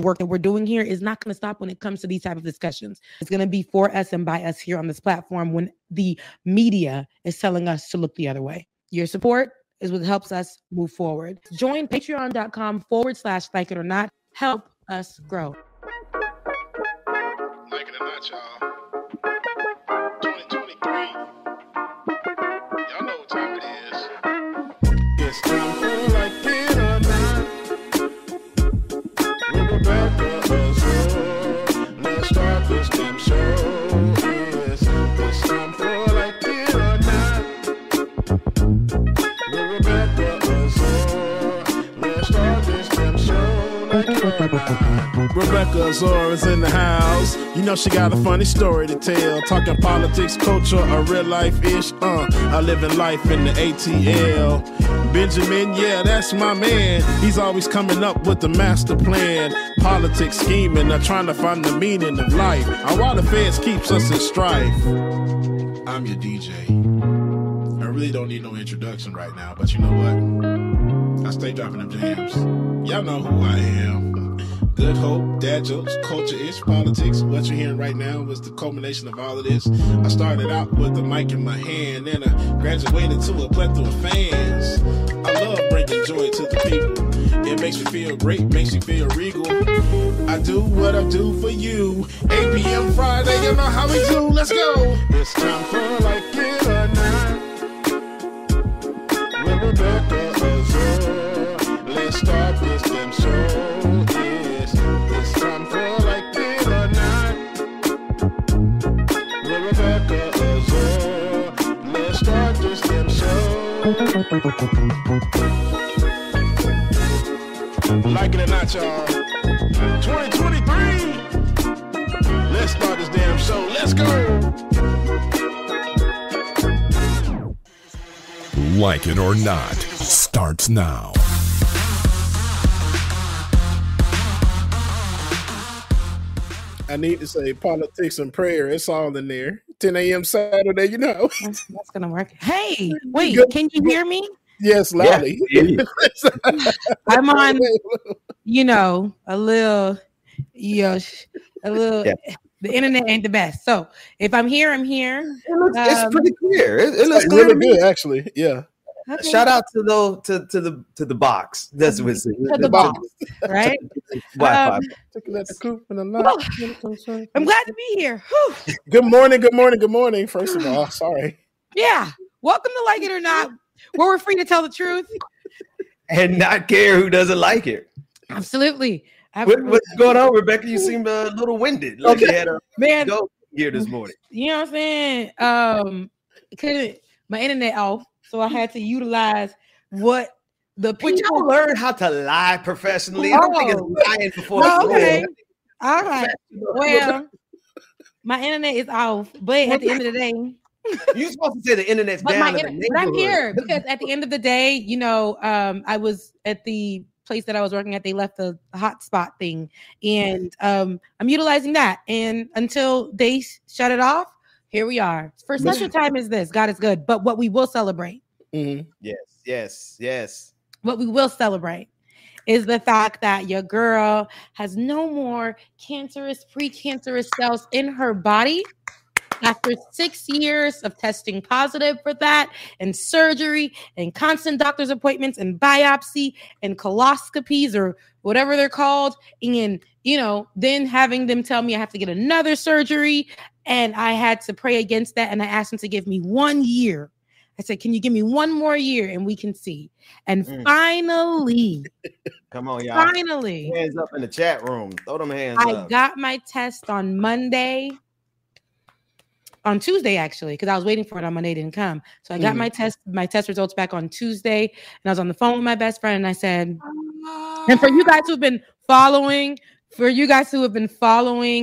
work that we're doing here is not going to stop when it comes to these type of discussions. It's going to be for us and by us here on this platform when the media is telling us to look the other way. Your support is what helps us move forward. Join patreon.com/like it or not. Help us grow. Like it or not, y'all. 2023. Y'all know what time it is. It's time for Like It or Not. With Rebecca Azor. Let's start this damn show. Yes, it's time for Like It or Not. With Rebecca Azor. Let's start this damn show. Like it or not. Rebecca Azor is in the house. You know she got a funny story to tell. Talking politics, culture, a real life-ish. I live in life in the ATL. Benjamin, yeah, that's my man. He's always coming up with the master plan. Politics, scheming, trying to find the meaning of life. While the feds keeps us in strife. I'm your DJ. I really don't need no introduction right now, but you know what? I stay dropping them jams. Y'all know who I am. Good hope, dad jokes, culture-ish, politics. What you're hearing right now was the culmination of all of this. I started out with the mic in my hand, and I graduated to a plethora of fans. I love bringing joy to the people. It makes me feel great, makes me feel regal. I do what I do for you. 8 p.m. Friday, you know how we do. Let's go. It's time for Like It or Not. With Rebecca Azor. Let's start this damn show. It's time for Like It or Not. With Rebecca Azor. Let's start this damn show. Like it or not, y'all. 2023. Let's start this damn show. Let's go. Like It or Not starts now. I need to say politics and prayer. It's all in there. 10 a.m. Saturday, you know. That's gonna work. Hey, wait, can you hear me? Yes, loudly. Yeah. I'm on, a little, the internet ain't the best. So if I'm here, I'm here. It's pretty clear. It looks really good, actually. Yeah. Okay. Shout out to the box. That's what it's to the box, right? Wi-Fi. I'm glad to be here. Whew. Good morning. First of all, sorry. Yeah. Welcome to Like It or Not, where we're free to tell the truth and not care who doesn't like it. Absolutely. What's going on, Rebecca? You seemed a little winded. Like you had a go here this morning. You know what I'm saying? My internet off, so I had to utilize what the people. Would y'all learn how to lie professionally? I don't think it's lying before. Okay. All right. Well, my internet is off, but at the end of the day, you're supposed to say the internet's down. But I'm here because at the end of the day, I was at the place that I was working at. They left the hotspot thing, and I'm utilizing that. And until they shut it off, here we are. For such a time as this, God is good. But what we will celebrate, yes. What we will celebrate is the fact that your girl has no more precancerous cells in her body. After 6 years of testing positive for that and surgery and constant doctor's appointments and biopsy and coloscopies or whatever they're called. And, then having them tell me I have to get another surgery. And I had to pray against that. And I asked them to give me 1 year. I said, can you give me 1 more year and we can see? And finally, come on, y'all. Finally, hands up in the chat room. Throw them hands up. I got my test on Tuesday, actually, because I was waiting for it on Monday, it didn't come. So I got my test results back on Tuesday, and I was on the phone with my best friend, and I said, and for you guys who have been following,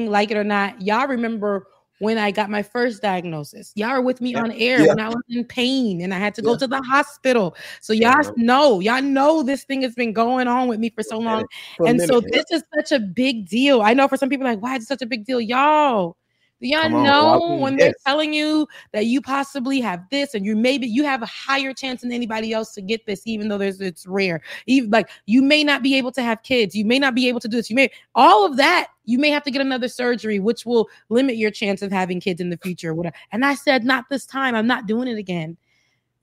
Like It or Not, y'all remember when I got my first diagnosis. Y'all were with me on air when I was in pain and I had to go to the hospital. So y'all know this thing has been going on with me for so long. So this is such a big deal. I know for some people like, why is it such a big deal? Y'all, Y'all know when they're telling you that you possibly have this, and you have a higher chance than anybody else to get this, even though it's rare. Even like you may not be able to have kids, you may not be able to do this. All of that. You may have to get another surgery, which will limit your chance of having kids in the future. Whatever. And I said, not this time. I'm not doing it again.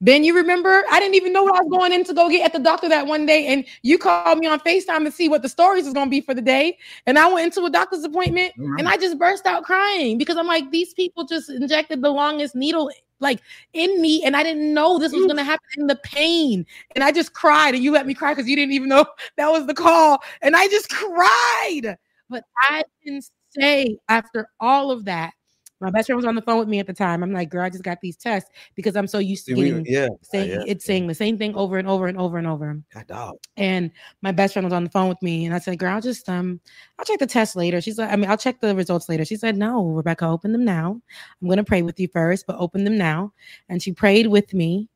Ben, you remember? I didn't even know what I was going in to go get at the doctor that one day. And you called me on FaceTime to see what the stories is going to be for the day. And I went into a doctor's appointment and I just burst out crying because I'm like, these people just injected the longest needle like in me. And I didn't know this was going to happen in the pain. And I just cried and you let me cry because you didn't even know that was the call. And I just cried. But I can say after all of that, my best friend was on the phone with me at the time. I'm like, girl, I just got these tests because I'm so used to saying the same thing over and over and over and over. And my best friend was on the phone with me and I said, girl, I'll check the test later. She's like, I'll check the results later. She said, no, Rebecca, open them now. I'm going to pray with you first, but open them now. And she prayed with me.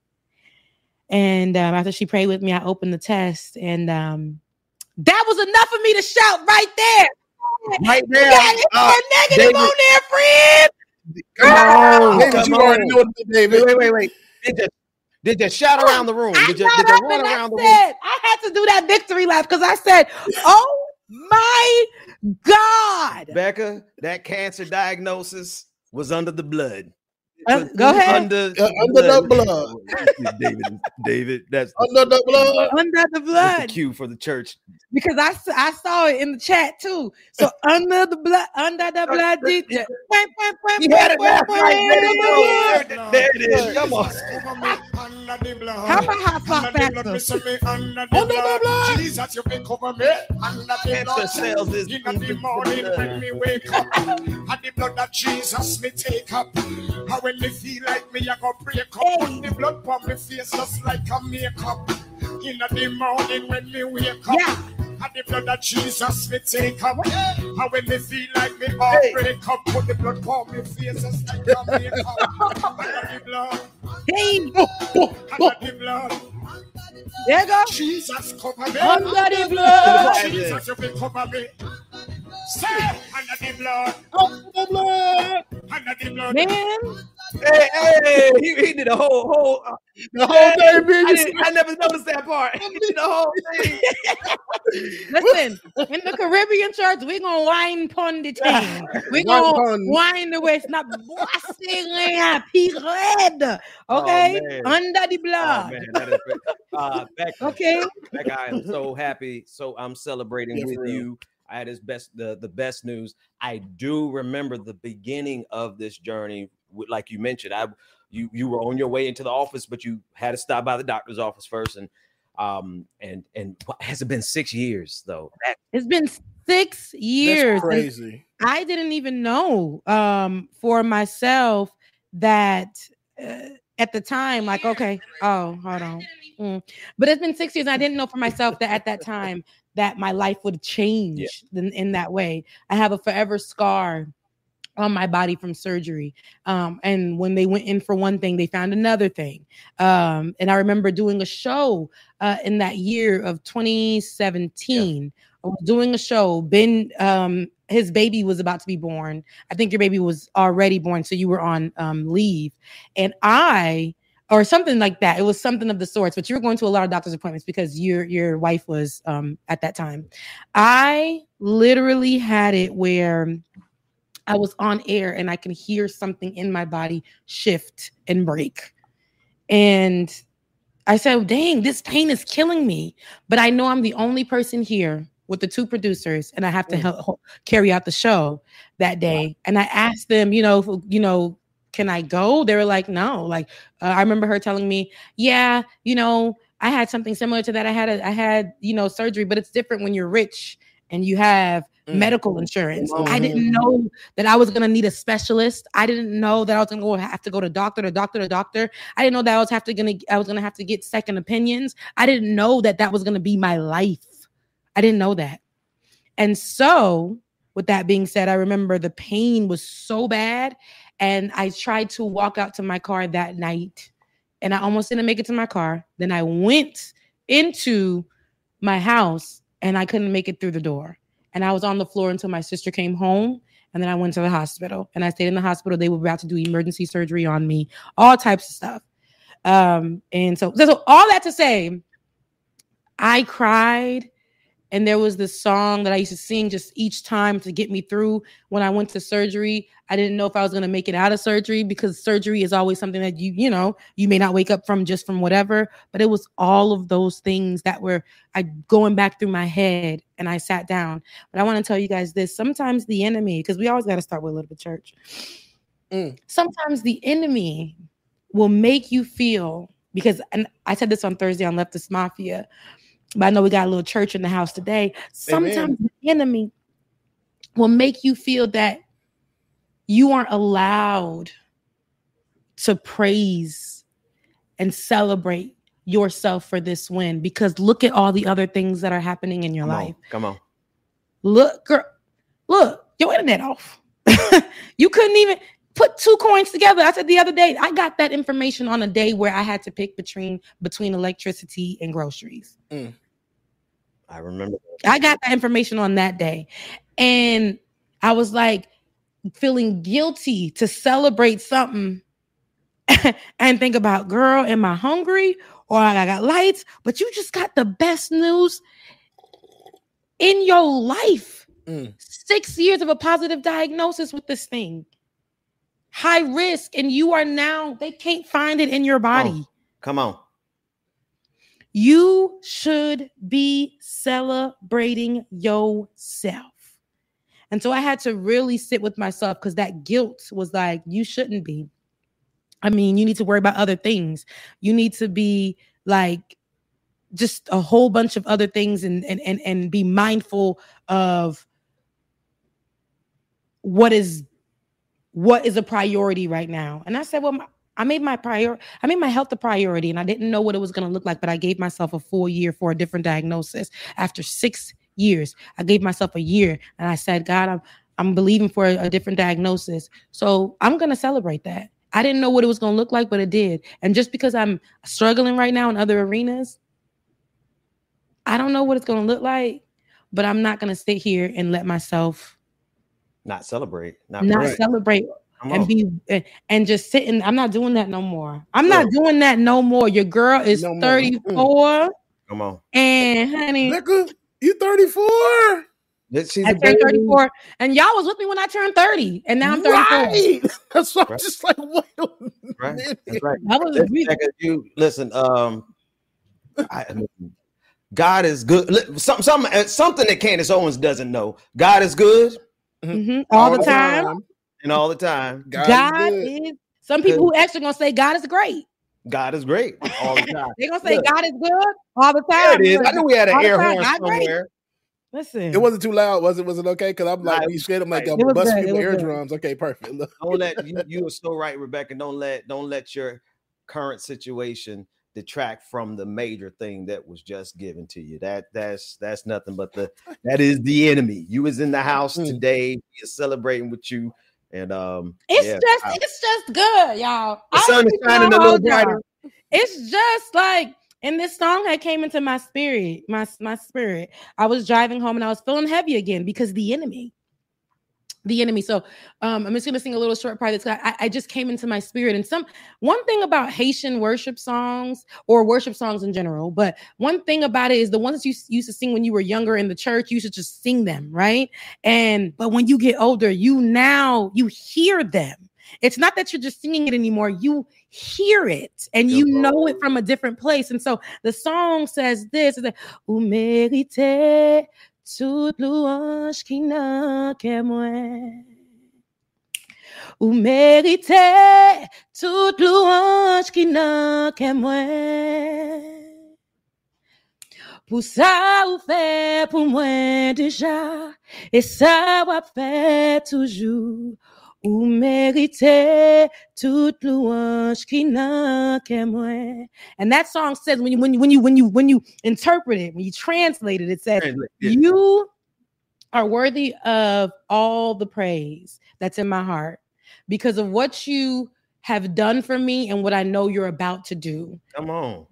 And after she prayed with me, I opened the test and that was enough for me to shout right there. Right there. Negative on there, friend. David, you already know it, David. Wait. Did you shout around the room? Did you run around the room? I had to do that victory lap because I said, oh my God. Becca, that cancer diagnosis was under the blood. Go ahead. Under the blood. David, that's under the blood. Under the blood. That's the cue for the church. Because I saw it in the chat too. So under the blood. You had it last night. There it is. Come on. How about hot spot faster? Under the blood. Jesus, you can cover me. Under the blood. Cells is in the morning when me wake up. And the blood that Jesus me take up. And when me feel like me, I go break up. Put the blood on me face just like a makeup. In the morning when me wake up. Yeah. And the blood that Jesus me take up. And when me feel like me all break up. Put the blood on me face just like a makeup. Under the blood. Hey. Under the blood. There you go. Jesus cover me. Under the blood. Jesus, you will cover me. Say, under the blood. Under the blood. Under the blood. Man. Hey, he did the whole the whole thing, baby. I never noticed that part. He did the whole thing. Listen, in the Caribbean church, we're gonna wine pon the thing. We're gonna wine the way it's not bossing red. Okay, under the blood. Oh, man, that is great. Becca, okay. Becca, I am so happy. So I'm celebrating with you. I had the best news. I do remember the beginning of this journey. Like you mentioned, you were on your way into the office, but you had to stop by the doctor's office first. And has it been 6 years though? It's been 6 years. That's crazy. And I didn't even know for myself that at the time, like, okay, oh, hold on. But it's been 6 years. And I didn't know for myself that at that time that my life would change in that way. I have a forever scar on my body from surgery. And when they went in for one thing, they found another thing. And I remember doing a show in that year of 2017. I was doing a show. Ben, his baby was about to be born. I think your baby was already born, so you were on leave. And or something like that. It was something of the sorts, but you were going to a lot of doctor's appointments because your wife was at that time. I literally had it where I was on air and I can hear something in my body shift and break. And I said, dang, this pain is killing me. But I know I'm the only person here with the two producers and I have to help carry out the show that day. And I asked them, can I go? They were like, no. Like, I remember her telling me, yeah, I had something similar to that. I had surgery, but it's different when you're rich and you have medical insurance. I didn't know that I was going to need a specialist. I didn't know that I was going to have to go to doctor. I didn't know that I was going to have to get second opinions. I didn't know that was going to be my life. I didn't know that. And so with that being said, I remember the pain was so bad. And I tried to walk out to my car that night and I almost didn't make it to my car. Then I went into my house and I couldn't make it through the door. And I was on the floor until my sister came home And then I went to the hospital and I stayed in the hospital. They were about to do emergency surgery on me, all types of stuff. And so all that to say, I cried. And there was this song that I used to sing just each time to get me through when I went to surgery. I didn't know if I was going to make it out of surgery, because surgery is always something that you may not wake up from whatever. But it was all of those things that were going back through my head, and I sat down. But I want to tell you guys this. Sometimes the enemy, because we always got to start with a little bit of church. Sometimes the enemy will make you feel, and I said this on Thursday on Leftist Mafia, but I know we got a little church in the house today. Sometimes the enemy will make you feel that you aren't allowed to praise and celebrate yourself for this win, because look at all the other things that are happening in your life. Come on. Look, girl, look, your internet off. You couldn't even put 2 coins together. I said the other day, I got that information on a day where I had to pick between electricity and groceries. I remember. I got that information on that day. And I was like feeling guilty to celebrate something and think about, girl, am I hungry? Or I got lights? But you just got the best news in your life. 6 years of a positive diagnosis with this thing. High risk. And you are now, they can't find it in your body. Come on. You should be celebrating yourself. And so I had to really sit with myself, because that guilt was like, you shouldn't be. I mean, you need to worry about other things. You need to be like just a whole bunch of other things and be mindful of what is a priority right now. And I said, well, I made my health a priority, and I didn't know what it was going to look like, but I gave myself a full year for a different diagnosis. After 6 years, I gave myself a year, and I said, God, I'm believing for a different diagnosis. So I'm going to celebrate that. I didn't know what it was going to look like, but it did. And just because I'm struggling right now in other arenas, I don't know what it's going to look like, but I'm not going to sit here and let myself not celebrate, celebrate. And just sitting. I'm not doing that no more. I'm not doing that no more. Your girl is 34. Come on. And honey, Rebecca, you 34? I turned 34. And y'all was with me when I turned 30. And now I'm 34. Right. That's what I'm just like, wait a minute. That's right. Rebecca, you listen, God is good. Something that Candace Owens doesn't know. God is good. All the time. And all the time. God is. Some people who actually gonna say God is great. God is great all the time. They're gonna say God is good all the time. There it is. I knew we had an air horn somewhere. Listen, it wasn't too loud, was it? Was it okay? Because I'm like, when you scared, I'm like, bust people eardrums. Okay, perfect. Don't let you are so right, Rebecca. Don't let your current situation detract from the major thing that was just given to you. That's nothing but that is the enemy. You was in the house today. He is celebrating with you. And it's just good, y'all. The sun is shining a little brighter. It's just like, and this song had came into my spirit, my spirit. I was driving home and I was feeling heavy again because the enemy. So I'm just gonna sing a little short part. I just came into my spirit. And one thing about Haitian worship songs, or worship songs in general, but one thing about it is the ones you used to sing when you were younger in the church, you should just sing them, right? But when you get older, you hear them. It's not that you're just singing it anymore. You hear it and you know it from a different place. And so the song says this: "Ou mérite toute louange qui n'a que moi. Ou mérite toute louange qui n'a que moi. Pour ça ou fait pour moi déjà, et ça va faire toujours. Ou mérite toute louange qui n'a que moi." And that song says, when you interpret it, when you translate it, it says, you are worthy of all the praise that's in my heart because of what you have done for me and what I know you're about to do. Come on.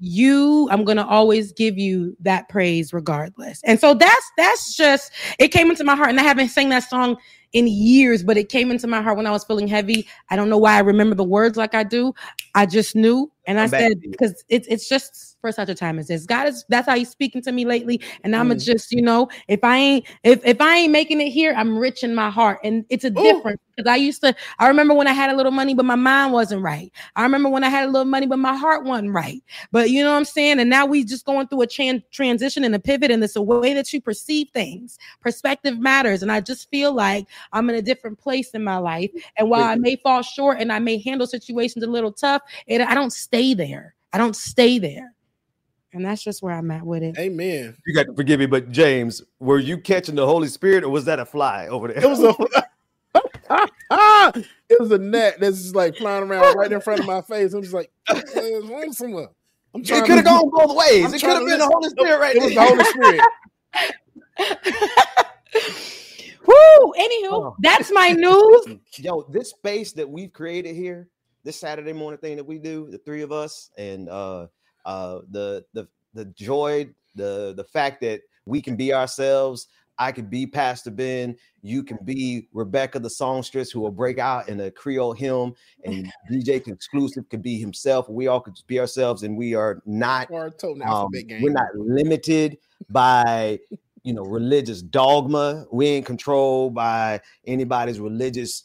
I'm going to always give you that praise regardless. And so that's just, it came into my heart, and I haven't sang that song in years, but it came into my heart when I was feeling heavy. I don't know why I remember the words like I do. I just knew. And I said, because it's just for such a time as this. That's how he's speaking to me lately. And I'm just, if I ain't making it here, I'm rich in my heart. And it's a difference, because I remember when I had a little money, but my mind wasn't right. I remember when I had a little money, but my heart wasn't right. But you know what I'm saying? And now we just going through a transition and a pivot, and it's a way that you perceive things. Perspective matters. And I just feel like I'm in a different place in my life. And while I may fall short and I may handle situations a little tough, I don't stay there. And that's just where I'm at with it. Amen. You got to forgive me, but James, were you catching the Holy Spirit, or was that a fly over there? It was a net that's just like flying around right in front of my face. I'm just like, it could have gone both ways. It could have been the Holy Spirit right there. It was the Holy Spirit. Woo! Anywho, that's my news. Yo, this space that we've created here, this Saturday morning thing that we do, the three of us, and the joy, the fact that we can be ourselves. I could be Pastor Ben. You can be Rebecca, the songstress, who will break out in a Creole hymn, and DJ Exclusive could be himself. We all could be ourselves, and we are not. We're not limited by religious dogma. We ain't controlled by anybody's religious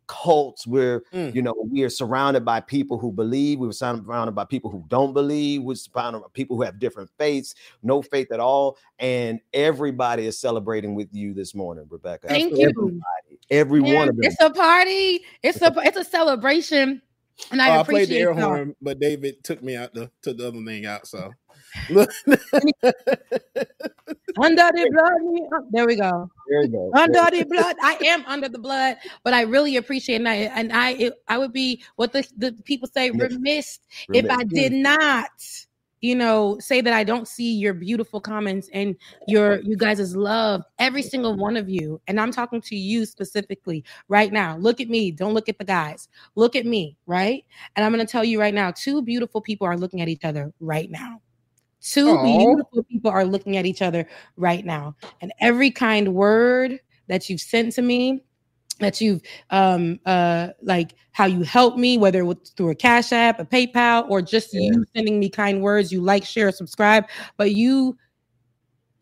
cults. We're we are surrounded by people who believe. We're surrounded by people who don't believe. We're surrounded by people who have different faiths, no faith at all, and everybody is celebrating with you this morning, Rebecca. Thank you. Every one of them. It's a party. It's a celebration, and I appreciate. I played the air horn, but David took me out the other thing out. So under the blood, there we go. There you go. Under the blood, I am under the blood, but I really appreciate it. And I would be what the people say remiss if I did not, say that I don't see your beautiful comments and you guys' love, every single one of you. And I'm talking to you specifically right now. Look at me. Don't look at the guys. Look at me, right? And I'm going to tell you right now, two beautiful people are looking at each other right now. Two beautiful people are looking at each other right now. And every kind word that you've sent to me, that you've like how you helped me, whether it was through a Cash App, a PayPal, or just you sending me kind words, you like, share, subscribe, but you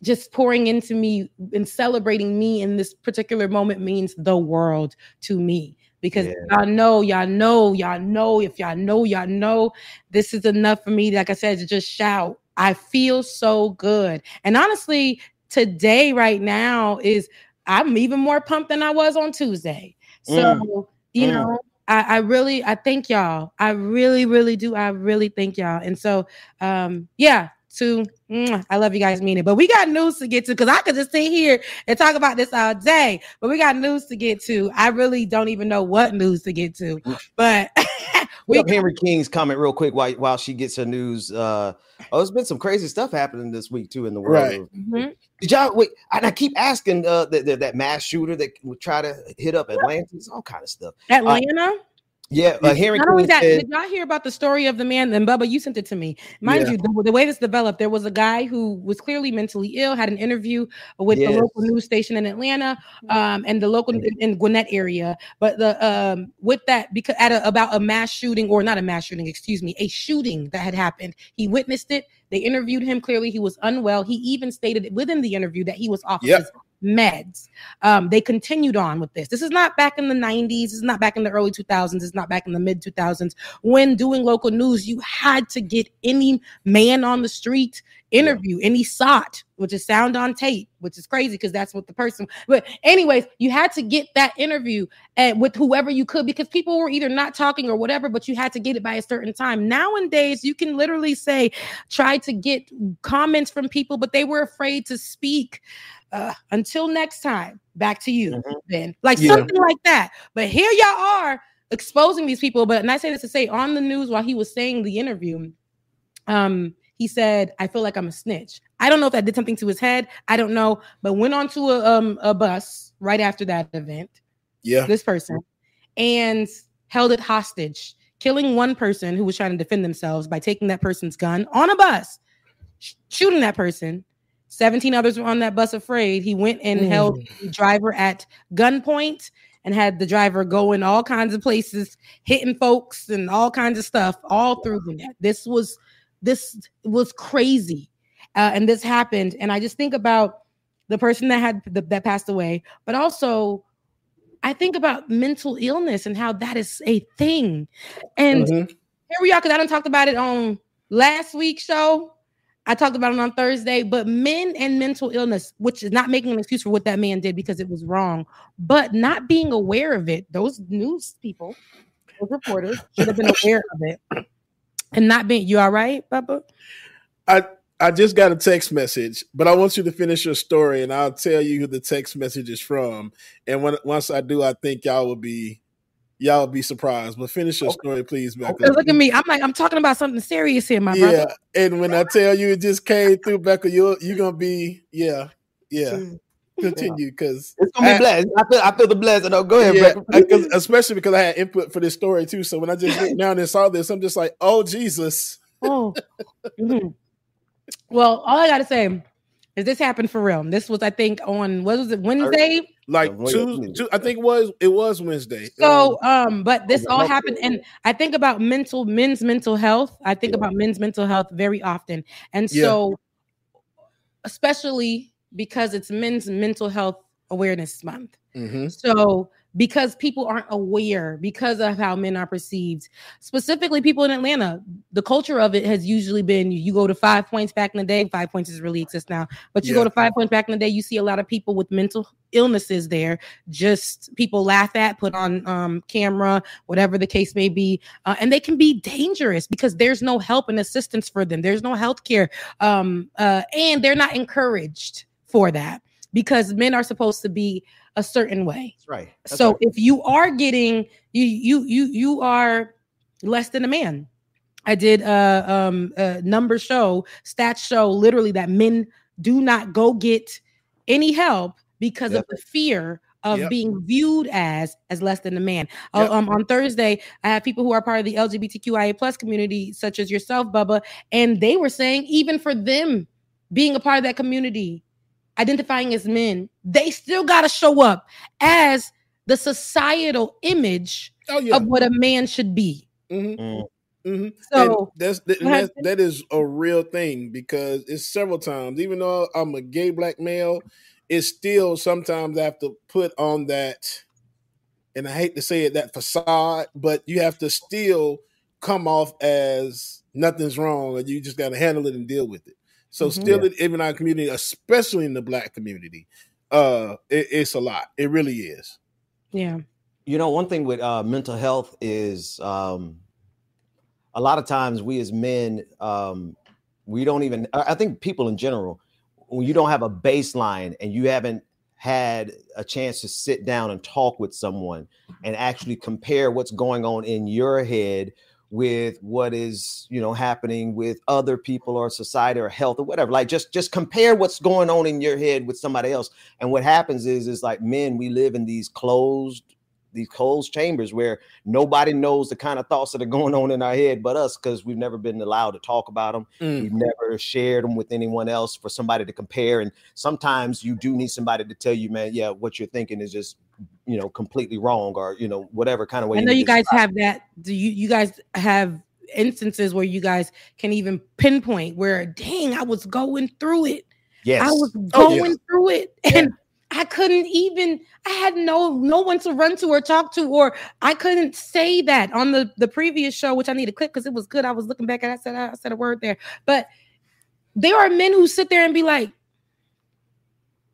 just pouring into me and celebrating me in this particular moment means the world to me. Because y'all know, if y'all know, this is enough for me, like I said, to just shout. I feel so good. And honestly, today, right now, I'm even more pumped than I was on Tuesday. So, I thank y'all. I really, really do. I really thank y'all. And so, I love you guys, mean it. But we got news to get to, because I could just sit here and talk about this all day. But we got news to get to. I really don't even know what news to get to. But we have Henry King's comment real quick while she gets her news. There's been some crazy stuff happening this week too in the world. Right. Mm-hmm. Did y'all wait? And I keep asking that mass shooter that would try to hit up Atlantis, all kind of stuff. Atlanta. Henry Not only King that, said, did y'all hear about the story of the man? And Bubba, you sent it to me. Mind you, the way this developed, there was a guy who was clearly mentally ill, had an interview with the local news station in Atlanta, and the local in Gwinnett area. But the with that, because about a mass shooting, or not a mass shooting, excuse me, a shooting that had happened. He witnessed it. They interviewed him. Clearly, he was unwell. He even stated within the interview that he was off his meds. They continued on with this. This is not back in the 90s. This is not back in the early 2000s. It's not back in the mid 2000s. When doing local news, you had to get any man on the street interview, any SOT, which is sound on tape, which is crazy because that's what the person. But anyways, you had to get that interview with whoever you could, because people were either not talking or whatever, but you had to get it by a certain time. Nowadays, you can literally try to get comments from people, but they were afraid to speak. Until next time, back to you, Ben. Something like that. But here y'all are exposing these people. And I say this to say, on the news while he was saying the interview, he said, "I feel like I'm a snitch." I don't know if that did something to his head. I don't know, but went on to a bus right after that event. This person, and held it hostage. killing one person who was trying to defend themselves by taking that person's gun on a bus, shooting that person. 17 others were on that bus afraid. He went and held the driver at gunpoint and had the driver go in all kinds of places, hitting folks and all kinds of stuff all through the net. This was crazy. And this happened. And I just think about the person that passed away, but also I think about mental illness and how that is a thing. And here we are, because I done talked about it on last week's show. I talked about it on Thursday, but men and mental illness, which is not making an excuse for what that man did because it was wrong, but not being aware of it. Those news people, those reporters should have been aware of it and not being. You all right, Bubba? I just got a text message, but I want you to finish your story, and I'll tell you who the text message is from. And once I do, I think y'all will be surprised. But finish your story, please, Becca. Okay, look at me. I'm talking about something serious here, my brother. Yeah, and when I tell you it just came through, Becca, you're gonna be Continue, because it's gonna be blessed. I feel the blessing. No, go ahead, Becca. Especially because I had input for this story too. So when I just went down and saw this, I'm just like, oh Jesus. Oh. Well, all I gotta say is this happened for real. This was, I think, on what was it, Wednesday? Like Tuesday, I think it was Wednesday. So, but this all happened, and I think about men's mental health. I think about men's mental health very often, and so, especially because it's Men's Mental Health Awareness Month. So, because people aren't aware, because of how men are perceived, specifically people in Atlanta, the culture of it has usually been, you go to 5 Points back in the day. 5 Points is really exist now, but you go to 5 Points back in the day, you see a lot of people with mental illnesses there, just people laugh at, put on camera, whatever the case may be. And they can be dangerous because there's no help and assistance for them. There's no health care. And they're not encouraged for that because men are supposed to be a certain way. That's right. So if you are getting, you are less than a man. I did a number show, stats show, literally that men do not go get any help because of the fear of being viewed as less than a man. On Thursday, I have people who are part of the LGBTQIA plus community, such as yourself, Bubba, and they were saying even for them being a part of that community, identifying as men, they still got to show up as the societal image of what a man should be. So that is a real thing because it's several times, even though I'm a gay black male, it's still sometimes I have to put on that, and I hate to say it, that facade, but you have to still come off as nothing's wrong and you just got to handle it and deal with it. So still in our community, especially in the black community, it's a lot. It really is. Yeah. You know, one thing with mental health is a lot of times we as men, we don't even, I think people in general, when you don't have a baseline and you haven't had a chance to sit down and talk with someone and actually compare what's going on in your head with what is, happening with other people or society or health or whatever. Like just compare what's going on in your head with somebody else. And what happens is like men, we live in these closed chambers where nobody knows the kind of thoughts that are going on in our head but us, because we've never been allowed to talk about them. We've never shared them with anyone else for somebody to compare. And sometimes you do need somebody to tell you, man, what you're thinking is just, completely wrong, or, whatever kind of way. I know you guys have that. Do you guys have instances where you guys can even pinpoint where, dang, I was going through it. Yes. I was going through it. And I couldn't even, I had no one to run to or talk to, or I couldn't say that on the previous show, which I need to clip because it was good. I was looking back and I said a word there. But there are men who sit there and be like,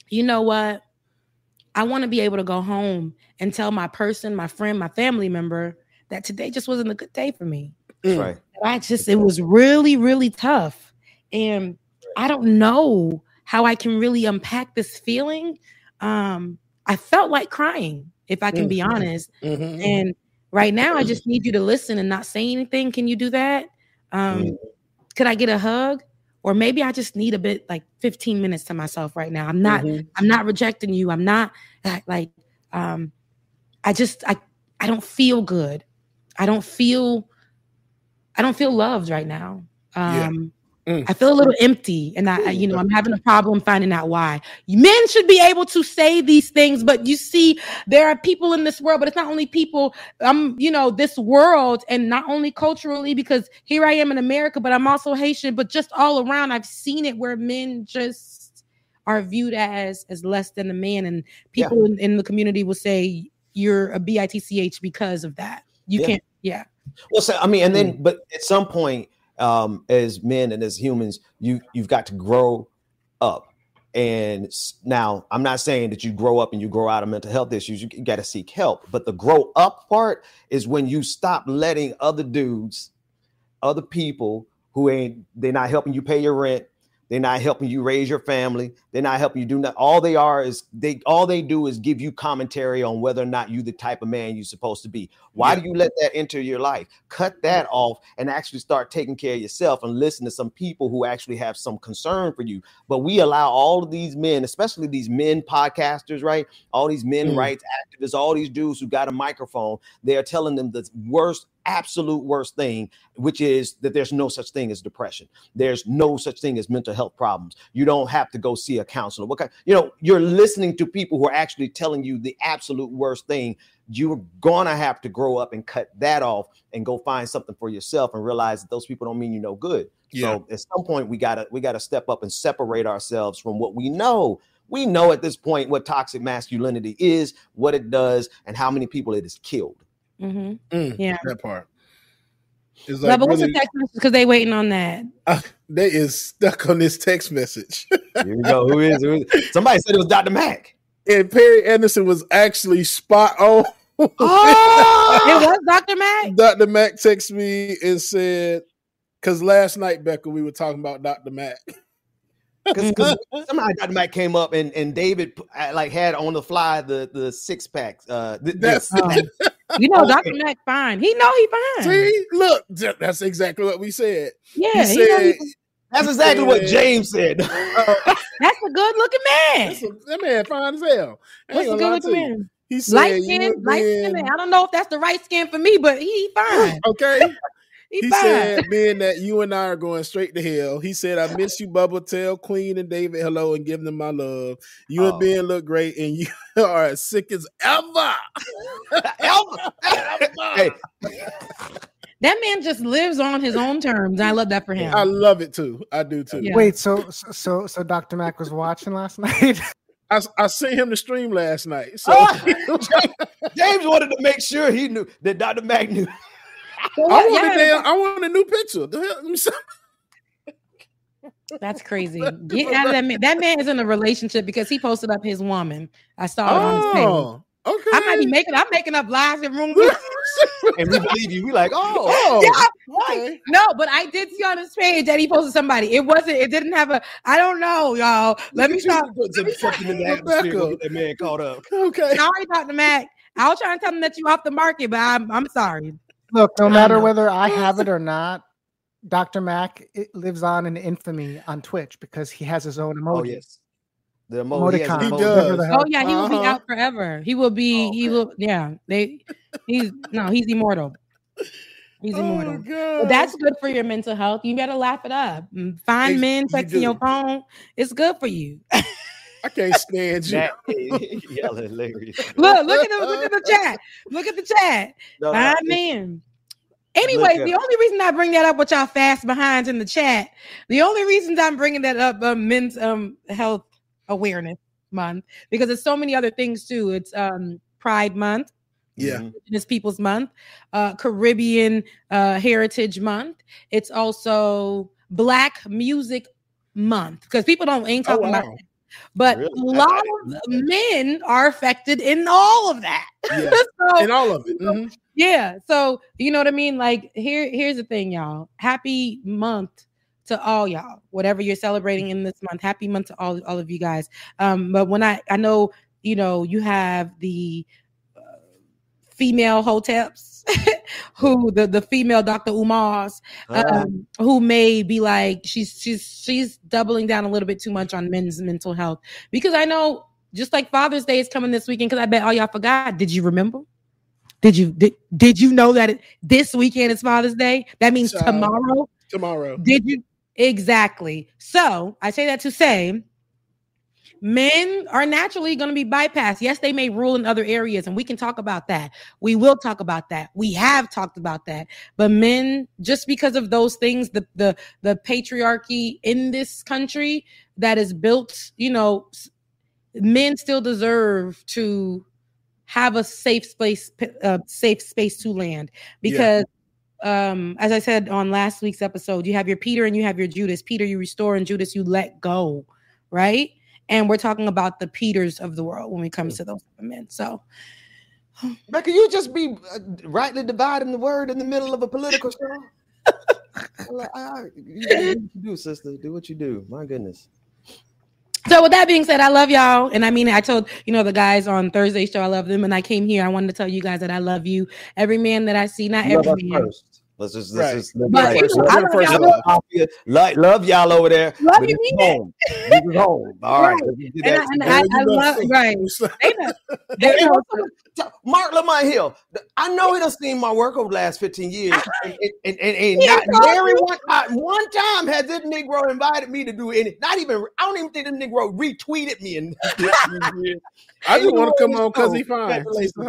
you know what? I want to be able to go home and tell my person, my friend, my family member that today just wasn't a good day for me. Right. It was really, really tough. And I don't know how I can really unpack this feeling. I felt like crying, if I can be honest. And right now, I just need you to listen and not say anything. Can you do that? Could I get a hug? Or maybe I just need a bit, like 15 minutes to myself right now. I'm not rejecting you. I'm not I don't feel good. I don't feel I don't feel loved right now. Yeah. I feel a little empty, and I'm having a problem finding out why. Men should be able to say these things, but you see, there are people in this world, but it's not only people, this world, and not only culturally, because here I am in America, but I'm also Haitian, but just all around, I've seen it where men just are viewed as less than a man, and people in the community will say you're a bitch because of that. You can't, Well, so, I mean, and then, but at some point, as men and as humans, you've got to grow up. And now I'm not saying that you grow up and you grow out of mental health issues. You got to seek help. But the grow up part is when you stop letting other dudes, other people they're not helping you pay your rent. They're not helping you raise your family. They're not helping you do nothing. All they do is give you commentary on whether or not you're the type of man you're supposed to be. Why do you let that enter your life? Cut that off and actually start taking care of yourself and listen to some people who actually have some concern for you. But we allow all of these men, especially these men podcasters, right? All these men rights activists, all these dudes who got a microphone, they are telling them the absolute worst thing, which is that there's no such thing as depression. There's no such thing as mental health problems. You don't have to go see a counselor. You're listening to people who are actually telling you the absolute worst thing. You're gonna have to grow up and cut that off and go find something for yourself and realize that those people don't mean you no good. Yeah. So at some point we gotta step up and separate ourselves from what we know. We know at this point what toxic masculinity is, what it does, and how many people it has killed. Yeah, that part. It's like, but what's the text message? Because they waiting on that. They is stuck on this text message. Here we go. Who is? Somebody said it was Dr. Mac. And Perry Anderson was actually spot on. Oh, it was Dr. Mac. Dr. Mac texted me and said, because last night, Becca, we were talking about Dr. Mac. Because somehow Dr. Mac came up and David had on the fly the six packs. Dr. Mac fine. He fine. See, look, that's exactly what we said. Yeah, that's exactly what James said. That's a good looking man. That man fine as hell. That's a good looking man. He said, light skin man. I don't know if that's the right skin for me, but he fine. Okay. He said, being that you and I are going straight to hell, he said, I miss you, Bubba. Tell Queen and David hello and give them my love. You and Ben look great, and you are as sick as ever. Hey. That man just lives on his own terms. I love that for him. I love it too. I do too. Yeah. Wait, so Dr. Mac was watching last night? I sent him the stream last night. So James wanted to make sure he knew that Dr. Mac knew. I want a new picture. That's crazy. Get out of that man. That man is in a relationship because he posted up his woman. I saw it on his page. Okay. I'm making up lies in rooms. And we believe you. We like, okay. No, but I did see on his page that he posted somebody. It didn't have I don't know, y'all. Let me stop. Put something in the atmosphere to get that man caught up. Okay. Sorry, Dr. Mac. I was trying to tell him that you off the market, but I'm sorry. Look, no matter whether I have it or not, Dr. Mac lives on in infamy on Twitch because he has his own emoji. Oh, yes. The emoji. He does. Oh, yeah, he will be out forever. He will be, he's immortal. He's immortal. But that's good for your mental health. You better laugh it up. Find men texting your phone. It's good for you. I can't stand you. Yeah, hilarious. Look at the chat. Look at the chat. Man. Anyway, the only reason I bring that up with y'all fast behinds in the chat, the only reason I'm bringing that up, Men's Health Awareness Month, because there's so many other things too. It's Pride Month. Yeah. Indigenous Peoples Month, Caribbean Heritage Month. It's also Black Music Month, because people ain't talking about it. But really? A lot of men are affected in all of that. Yeah. In all of it. Mm-hmm. Yeah. So, you know what I mean? Like, here's the thing, y'all. Happy month to all y'all. Whatever you're celebrating in this month, happy month to all of you guys. But when I know, you have the female hoteps who the female Dr. Umars who may be like she's doubling down a little bit too much on men's mental health, because I know just like Father's Day is coming this weekend, because I bet all y'all forgot. Did you remember? Did you know that this weekend is Father's Day? That means tomorrow. Did you? Exactly. So I say that to say, men are naturally going to be bypassed. Yes, they may rule in other areas, and we can talk about that. We will talk about that. We have talked about that. But men, just because of those things, the patriarchy in this country that is built, men still deserve to have a safe space to land, because as I said on last week's episode, you have your Peter and you have your Judas. Peter you restore, and Judas you let go, right? And we're talking about the Peters of the world when it comes to those men. So, Becca, you just be rightly dividing the word in the middle of a political show. You do what you do, sister. Do what you do. My goodness. So with that being said, I love y'all. And I mean, I told, the guys on Thursday's show, I love them. And I came here, I wanted to tell you guys that I love you. Every man that I see, not every man. First. Let's just love y'all over there. Love you, home. This is home. All right. I love right. Mark Lamont Hill. I know he done seen my work over the last 15 years, and not very one time has this Negro invited me to do any. Not even. I don't even think this Negro retweeted me. I just want to come on because he's fine. It's so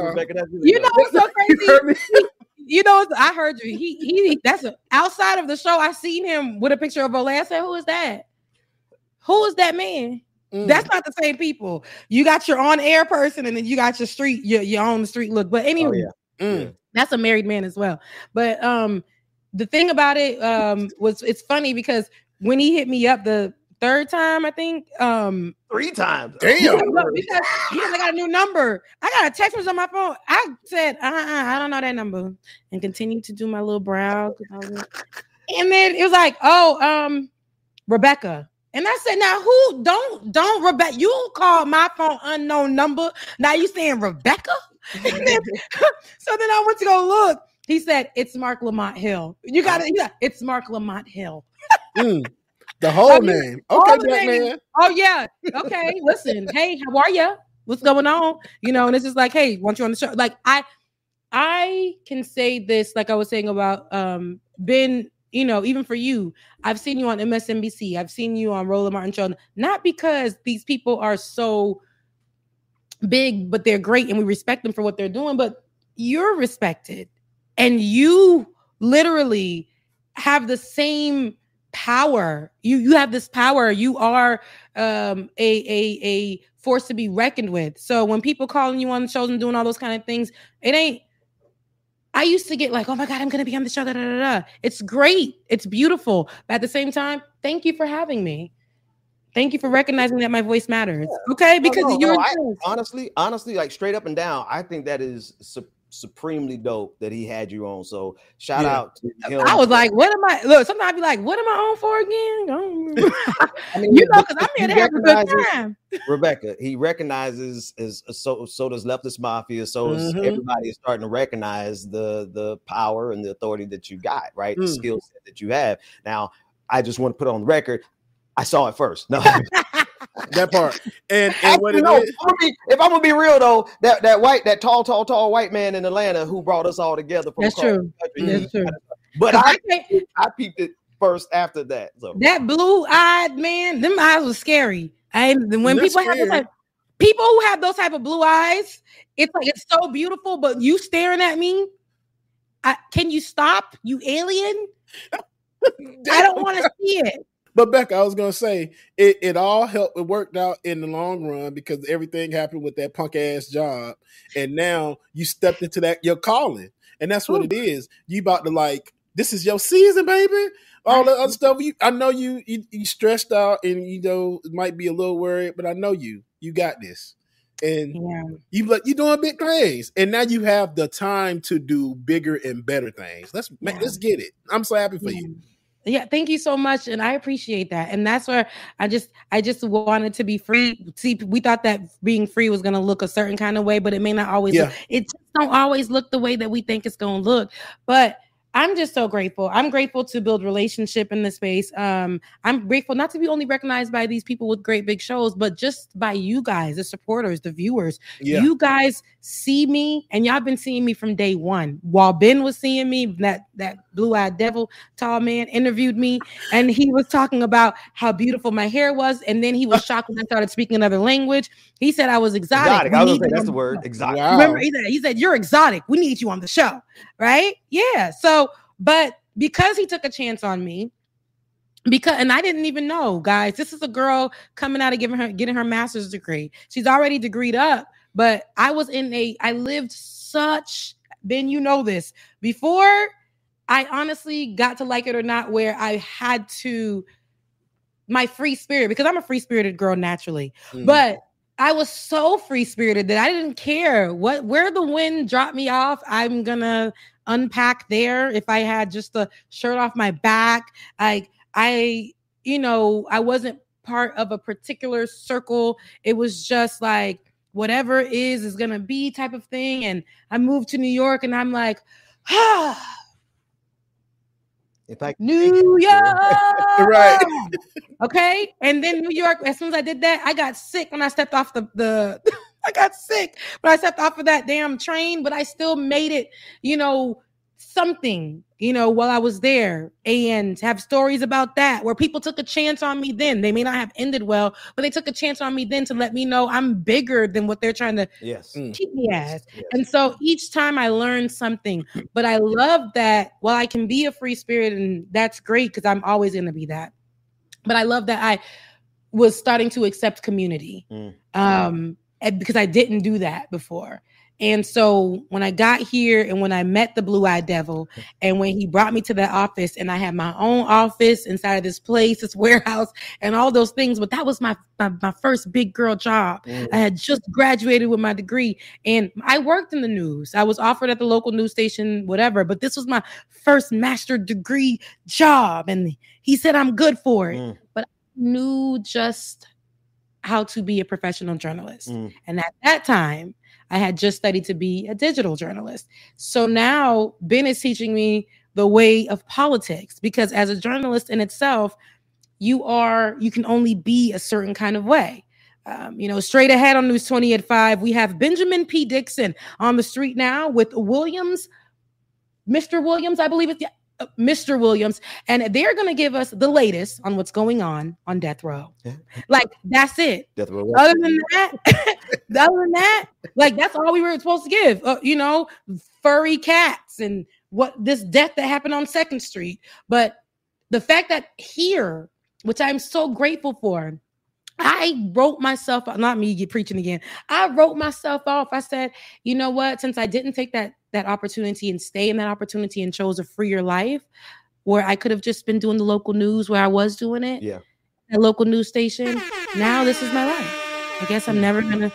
crazy. I heard you. He that's outside of the show. I seen him with a picture of Olay. I said, "Who is that? Who is that man?" That's not the same people. You got your on-air person, and then you got your street, your on the street look. But anyway, that's a married man as well. But the thing about it was it's funny because when he hit me up the third time, I think 3 times. Damn. Because I got a new number. I got a text message on my phone. I said, I don't know that number, and continued to do my little brow. And then it was like, Rebecca. And I said, now who don't Rebecca? You called my phone unknown number. Now you saying Rebecca? So then I went to go look. He said, it's Mark Lamont Hill. It's Mark Lamont Hill. The whole name. Okay, black man. Oh, yeah. Okay, listen. Hey, how are you? What's going on? And it's just like, hey, want you on the show? Like, I can say this, like I was saying about Ben, even for you, I've seen you on MSNBC. I've seen you on Roland Martin Show. Not because these people are so big, but they're great and we respect them for what they're doing, but you're respected. And you literally have the same power. You have this power. You are a force to be reckoned with. So when people calling you on the shows and doing all those kind of things, it ain't. I used to get like, oh my God, I'm gonna be on the show. Da, da, da, da. It's great. It's beautiful. But at the same time, thank you for having me. Thank you for recognizing that my voice matters. Okay, because honestly, like straight up and down, I think that is supremely dope that he had you on. So shout out to him. I was like, what am I? Look, sometimes I be like, what am I on for again? I mean, because I'm here to have a good time. Rebecca, he recognizes so does leftist mafia. So is everybody is starting to recognize the power and the authority that you got, right? The skill set that you have. Now, I just want to put on the record, I saw it first. No. That part. And what it is. If I'm gonna be real though, that tall white man in Atlanta who brought us all together from That's true. That's true. But I peeped it first after that. So that blue-eyed man, them eyes was scary. When people have people who have those type of blue eyes, it's like it's so beautiful, but you staring at me. Can you stop, you alien? I don't want to see it. But Becca, I was gonna say it all helped. It worked out in the long run because everything happened with that punk ass job, and now you stepped into your calling, and that's what it is. You about to this is your season, baby. All the other stuff. I know you stressed out, and it might be a little worried, but I know you got this, and you doing big things, and now you have the time to do bigger and better things. Let's get it. I'm so happy for you. Yeah, thank you so much, and I appreciate that. And that's where I just wanted to be free. See, we thought that being free was going to look a certain kind of way, but it may not always. It just don't always look the way that we think it's going to look. But I'm just so grateful. I'm grateful to build relationship in this space. I'm grateful not to be only recognized by these people with great big shows, but just by you guys, the supporters, the viewers. Yeah. You guys see me, and y'all been seeing me from day one. While Ben was seeing me, that blue-eyed devil, tall man, interviewed me, and he was talking about how beautiful my hair was, and then he was shocked when I started speaking another language. He said I was exotic. I was gonna say, that's the word, exotic. Wow. Remember, he said, you're exotic. We need you on the show, right? Yeah. So, but because he took a chance on me, and I didn't even know, guys, this is a girl coming out of getting her master's degree. She's already degreed up, but I lived such, Ben, you know this, before I honestly got to like it or not, where I had to, my free spirit, because I'm a free spirited girl naturally, but I was so free spirited that I didn't care where the wind dropped me off. I'm gonna unpack there. If I had just the shirt off my back, I wasn't part of a particular circle. It was just like whatever is gonna be type of thing. And I moved to New York, and I'm like, New York, Right. Okay. And then New York, as soon as I did that, I got sick when I stepped off I got sick when I stepped off of that damn train, but I still made it, something, while I was there, and have stories about that where people took a chance on me then. They may not have ended well, but they took a chance on me then to let me know I'm bigger than what they're trying to keep me as. Yes. And so each time I learned something, but I love that while I can be a free spirit, and that's great because I'm always going to be that. But I love that I was starting to accept community because I didn't do that before. And so when I got here and when I met the blue-eyed devil, and when he brought me to that office, and I had my own office inside of this place, this warehouse, and all those things, but that was my first big girl job. I had just graduated with my degree, and I worked in the news. I was offered at the local news station, whatever, but this was my first master degree job, and he said I'm good for it. But I knew just how to be a professional journalist. And at that time, I had just studied to be a digital journalist. So now Ben is teaching me the way of politics, because as a journalist in itself, you can only be a certain kind of way. Straight ahead on News 20 at 5, we have Benjamin P. Dixon on the street now with Mr. Williams, I believe it's Mr. Williams, and they're going to give us the latest on what's going on death row. Like, that's it. Death row. Other than that, like, that's all we were supposed to give. Furry cats and what this death that happened on 2nd Street. But the fact that here, which I'm so grateful for, I wrote myself, not me preaching again. I wrote myself off. I said, you know what? Since I didn't take that opportunity and stay in that opportunity and chose a freer life, where I could have just been doing the local news where I was doing it. Yeah. A local news station. Now this is my life. I guess I'm never gonna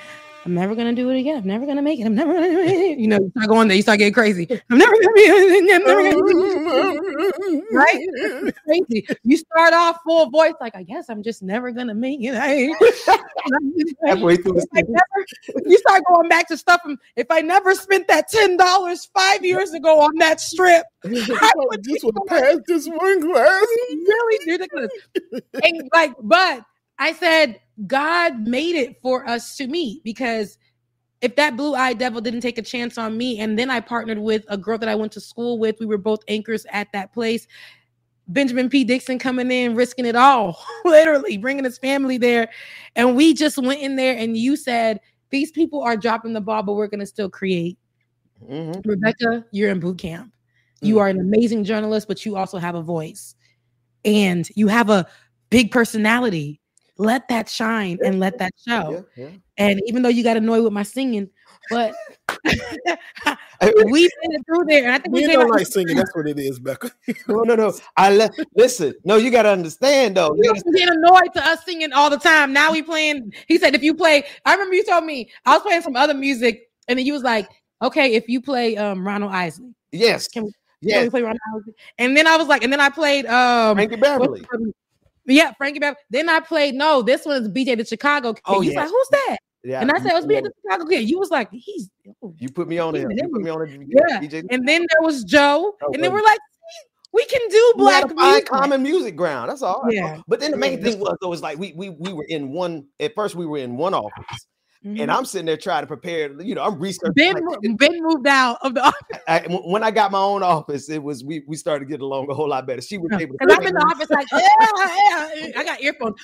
do it again. I'm never gonna make it. I'm never gonna make it. You start going there, you start getting crazy. I'm never gonna be right? It's crazy. You start off full voice, like, I guess I'm just never gonna make it. Halfway through you start going back to stuff from, if I never spent that $10 5 years ago on that strip, I just would pass this one class. Really ridiculous. And but I said, God made it for us to meet, because if that blue-eyed devil didn't take a chance on me, and then I partnered with a girl that I went to school with, we were both anchors at that place, Benjamin P. Dixon coming in, risking it all, literally bringing his family there. And we just went in there, and you said, these people are dropping the ball, but we're going to still create. Rebecca, you're in boot camp. You are an amazing journalist, but you also have a voice, and you have a big personality. Let that shine and let that show. And even though you got annoyed with my singing, but we've been through there. And I think we don't like singing. That's what it is, Becca. No. Listen. No, you got to understand though. You get annoyed to us singing all the time. Now we playing. He said, if you play, I remember you told me I was playing some other music, and then you was like, okay, if you play Ronald Isley. Yes. Can we play Ronald Isley? And then I was like, and then I played Frankie Beverly. Yeah, Frankie Beverly. Then I played, this one is BJ the Chicago King. He's like, who's that? Yeah, And I said, I was being the Chicago kid. You was like, you put me on him. You put me on it. Yeah. And then there was Joe. And then we're like, we can do black music. Common music ground. That's all. Yeah. But then the main thing was, though, is like we were in one. At first, we were in one office, and I'm sitting there trying to prepare. I'm researching. Ben moved out of the office. When I got my own office, it was we started getting along a whole lot better. She was able to. Because I'm in the office like, I got earphones.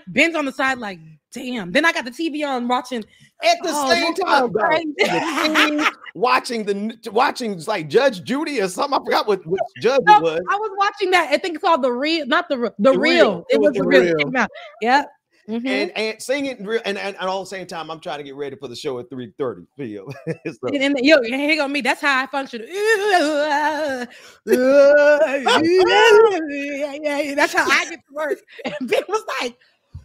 Ben's on the side like, damn. Then I got the TV on watching at the same time. watching like Judge Judy or something. I forgot what judge it was. I was watching that. I think it's called The Real, not the Real. It was The Real. Yeah. Mm-hmm. And singing real and all the same time, I'm trying to get ready for the show at 3:30 p.m. So. And here go me. That's how I function. That's how I get to work. And Ben was like,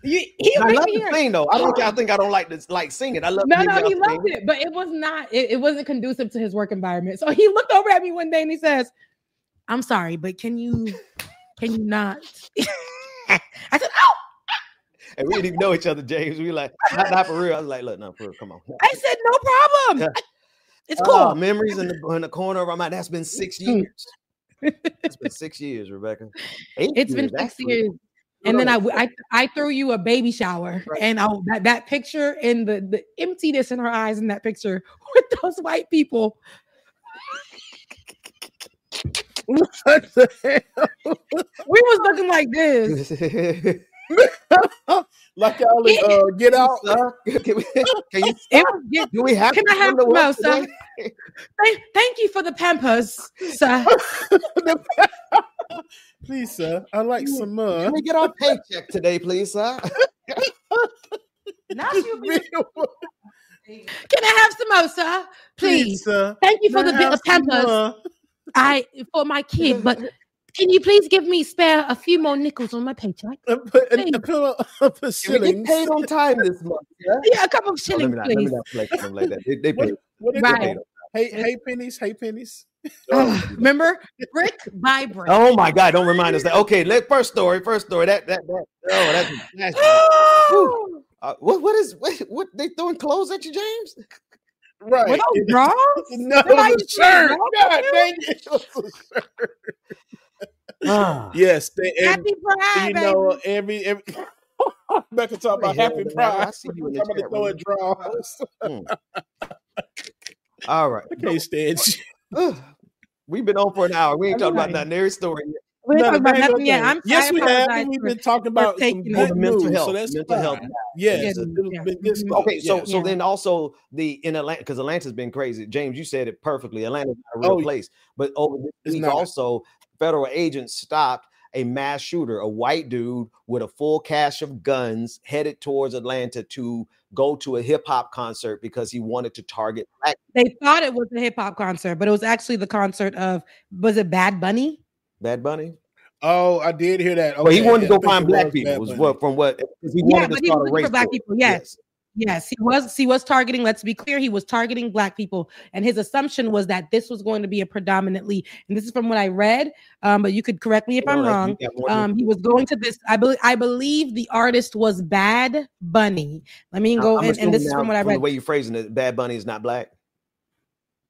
I love to sing though. I don't think I don't like this like singing. I love he loved it, but it was not. It wasn't conducive to his work environment. So he looked over at me one day and he says, "I'm sorry, but can you not?" I said, "Oh." And we didn't even know each other, James. We were like, not for real. I was like, look, no, for real, come on. I said, no problem. Yeah. It's cool. Memories in the corner of my mind. That's been 6 years. It's been 6 years, Rebecca. It's been 6 years. And then I threw you a baby shower, right. And that picture and the emptiness in her eyes in that picture with those white people. What the hell? We was looking like this. Like y'all get out. Can you? Do we have? Can I have some more, sir? Thank you for the Pampers, sir. Please, sir. I like some more. Can we get our paycheck today, please, sir? Not you. Can I have some more, sir? Please, sir. Thank you for the Pampers. For my kid, but. Can you please give me a few more nickels on my paycheck? Put shillings. We get paid on time this month. Yeah, a couple of shillings, please. Let me not flex them like that. They pay. Right. Hey, pennies. Remember, brick by brick. Oh my God! Don't remind us that. Okay, first story. That's what they throwing clothes at you, James? Right. What those wrong? No, it was a shirt. God dang it, it was a shirt. Yes, Happy Pride, every Rebecca talk about Happy Pride. I see you in the chat. Throw it draws. All right, I can't stand you. We've been on for an hour. We ain't talking about nothing. Every story. We ain't talking about nothing yet. Yes, we have. We've been talking about some good mental health. So that's mental health. Yes. Okay, so then also in Atlanta, because Atlanta's been crazy. James, you said it perfectly. Atlanta's not a real place, but over this week also. Federal agents stopped a mass shooter, a white dude with a full cache of guns headed towards Atlanta to go to a hip hop concert because he wanted to target black people. They thought it was a hip hop concert, but it was actually the concert of, was it Bad Bunny? Bad Bunny? Oh, I did hear that. Okay. Well, he wanted to go find black people. He wanted to start a race for black people. Yes, he was targeting, let's be clear, he was targeting black people. And his assumption was that this was going to be a predominantly, and this is from what I read, but you could correct me if I'm wrong. He was going to this, I believe the artist was Bad Bunny. Let me go, and this is from what I read. The way you're phrasing it, Bad Bunny is not black?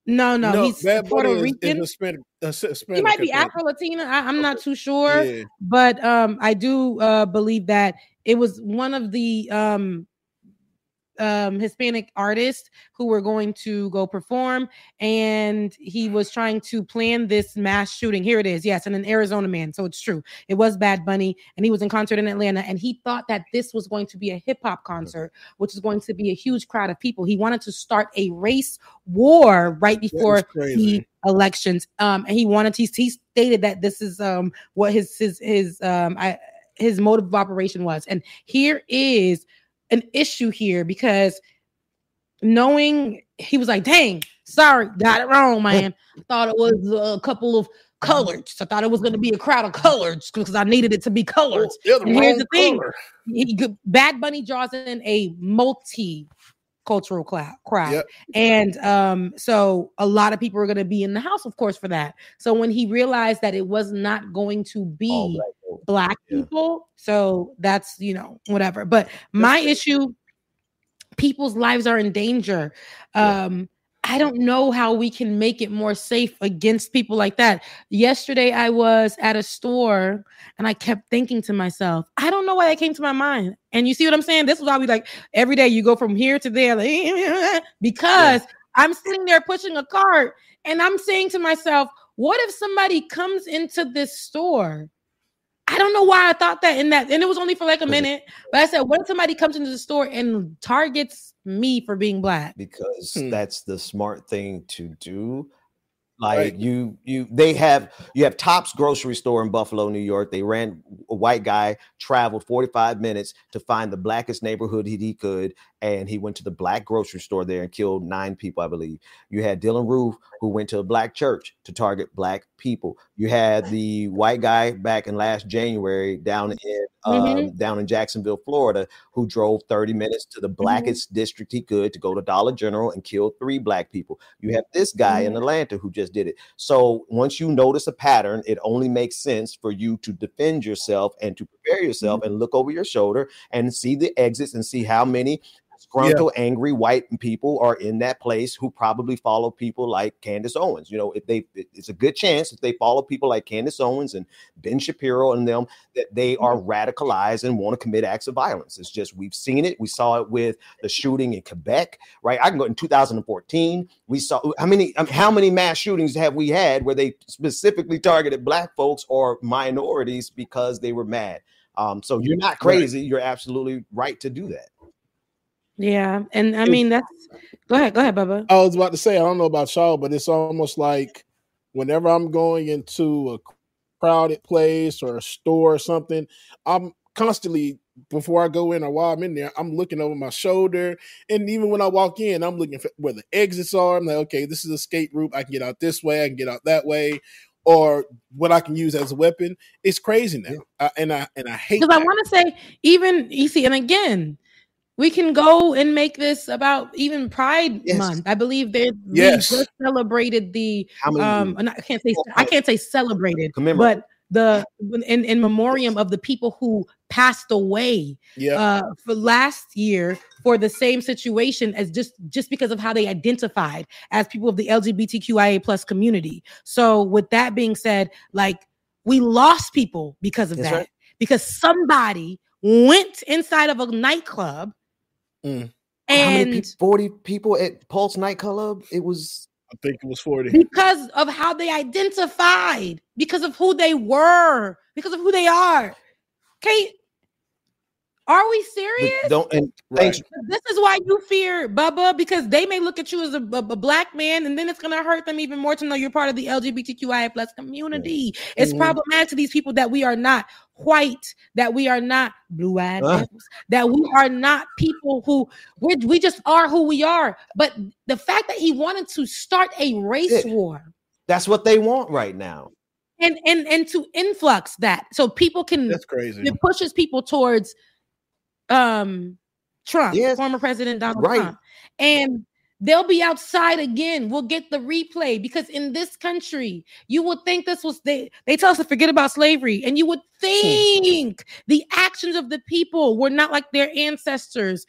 No, he's Puerto Rican. He might be Afro-Latina. I'm not too sure. But I do believe that it was one of the Hispanic artists who were going to go perform, and he was trying to plan this mass shooting. Here it is. Yes, and an Arizona man. So it's true. It was Bad Bunny, and he was in concert in Atlanta, and he thought that this was going to be a hip hop concert, which is going to be a huge crowd of people. He wanted to start a race war right before the elections. And he stated that this is what his motive of operation was. And here is an issue here, because knowing, he was like, dang, sorry, got it wrong, man. I thought it was a couple of coloreds. I thought it was going to be a crowd of coloreds because I needed it to be coloreds. And here's the thing. Bad Bunny draws in a multi-cultural crowd. Yep. And so a lot of people are going to be in the house, of course, for that. So when he realized that it was not going to be Black people. So that's, whatever. But my issue, people's lives are in danger. I don't know how we can make it more safe against people like that. Yesterday, I was at a store and I kept thinking to myself, I don't know why that came to my mind. And you see what I'm saying? This was how we every day you go from here to there, because I'm sitting there pushing a cart and I'm saying to myself, what if somebody comes into this store? I don't know why I thought that, and it was only for a minute, but I said, what if somebody comes into the store and targets me for being Black? Because that's the smart thing to do. You have Tops grocery store in Buffalo, New York. They ran a white guy, traveled 45 minutes to find the blackest neighborhood he could. And he went to the Black grocery store there and killed 9 people, I believe. You had Dylan Roof, who went to a Black church to target Black people. You had the white guy back in last January down in Jacksonville, Florida, who drove 30 minutes to the blackest district he could to go to Dollar General and kill 3 Black people. You have this guy in Atlanta who just did it. So once you notice a pattern, it only makes sense for you to defend yourself and to prepare yourself and look over your shoulder and see the exits and see how many disgruntled, angry white people are in that place who probably follow people like Candace Owens. It's a good chance if they follow people like Candace Owens and Ben Shapiro and them, that they are radicalized and want to commit acts of violence. It's just, we've seen it. We saw it with the shooting in Quebec, right? I can go in 2014. We saw how many mass shootings have we had where they specifically targeted Black folks or minorities because they were mad. So you're not crazy. You're absolutely right to do that. Yeah, and I mean that's. Go ahead, Bubba. I was about to say, I don't know about y'all, but it's almost like whenever I'm going into a crowded place or a store or something, I'm constantly, before I go in or while I'm in there, I'm looking over my shoulder, and even when I walk in, I'm looking for where the exits are. I'm like, okay, this is an escape route. I can get out this way. I can get out that way. Or what I can use as a weapon. It's crazy now, and I hate. Because I want to say, even EC, and again, we can go and make this about even Pride Month. I believe we just celebrated the I can't say celebrated, but the in memoriam of the people who passed away for last year for the same situation as just because of how they identified as people of the LGBTQIA plus community. So with that being said, we lost people because of that, because somebody went inside of a nightclub. And how many 40 people at Pulse nightclub? I think it was 40. Because of how they identified, because of who they were, because of who they are. Okay, are we serious? Thanks. This is why you fear Bubba, because they may look at you as a Black man, and then it's going to hurt them even more to know you're part of the LGBTQIA plus community. It's problematic to these people that we are not white, that we are not blue-eyed, that we are not people who we just are who we are. But the fact that he wanted to start a race war, that's what they want right now, and to influx that so people can. That's crazy. It pushes people towards Trump, former President Donald Trump, and they'll be outside again. We'll get the replay, because in this country, you would think this was they tell us to forget about slavery, and you would think the actions of the people were not like their ancestors,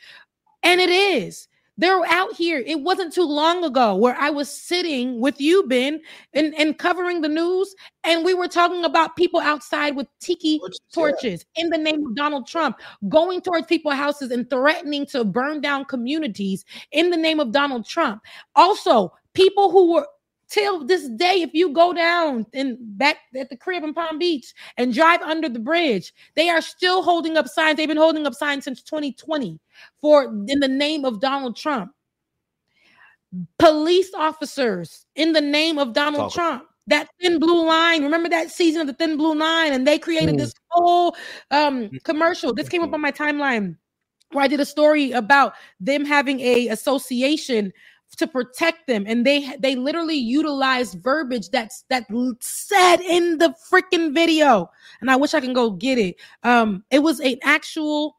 and it is. They're out here. It wasn't too long ago where I was sitting with you, Ben, and covering the news, and we were talking about people outside with tiki torches in the name of Donald Trump, going towards people's houses and threatening to burn down communities in the name of Donald Trump. Also, people who were, till this day, if you go down and back at the crib in Palm Beach and drive under the bridge, they are still holding up signs. They've been holding up signs since 2020 in the name of Donald Trump. Police officers in the name of Donald Trump. That thin blue line. Remember that season of the thin blue line? And they created this whole commercial. This came up on my timeline where I did a story about them having a association to protect them, and they literally utilized verbiage that said in the freaking video, and I wish I can go get it. It was an actual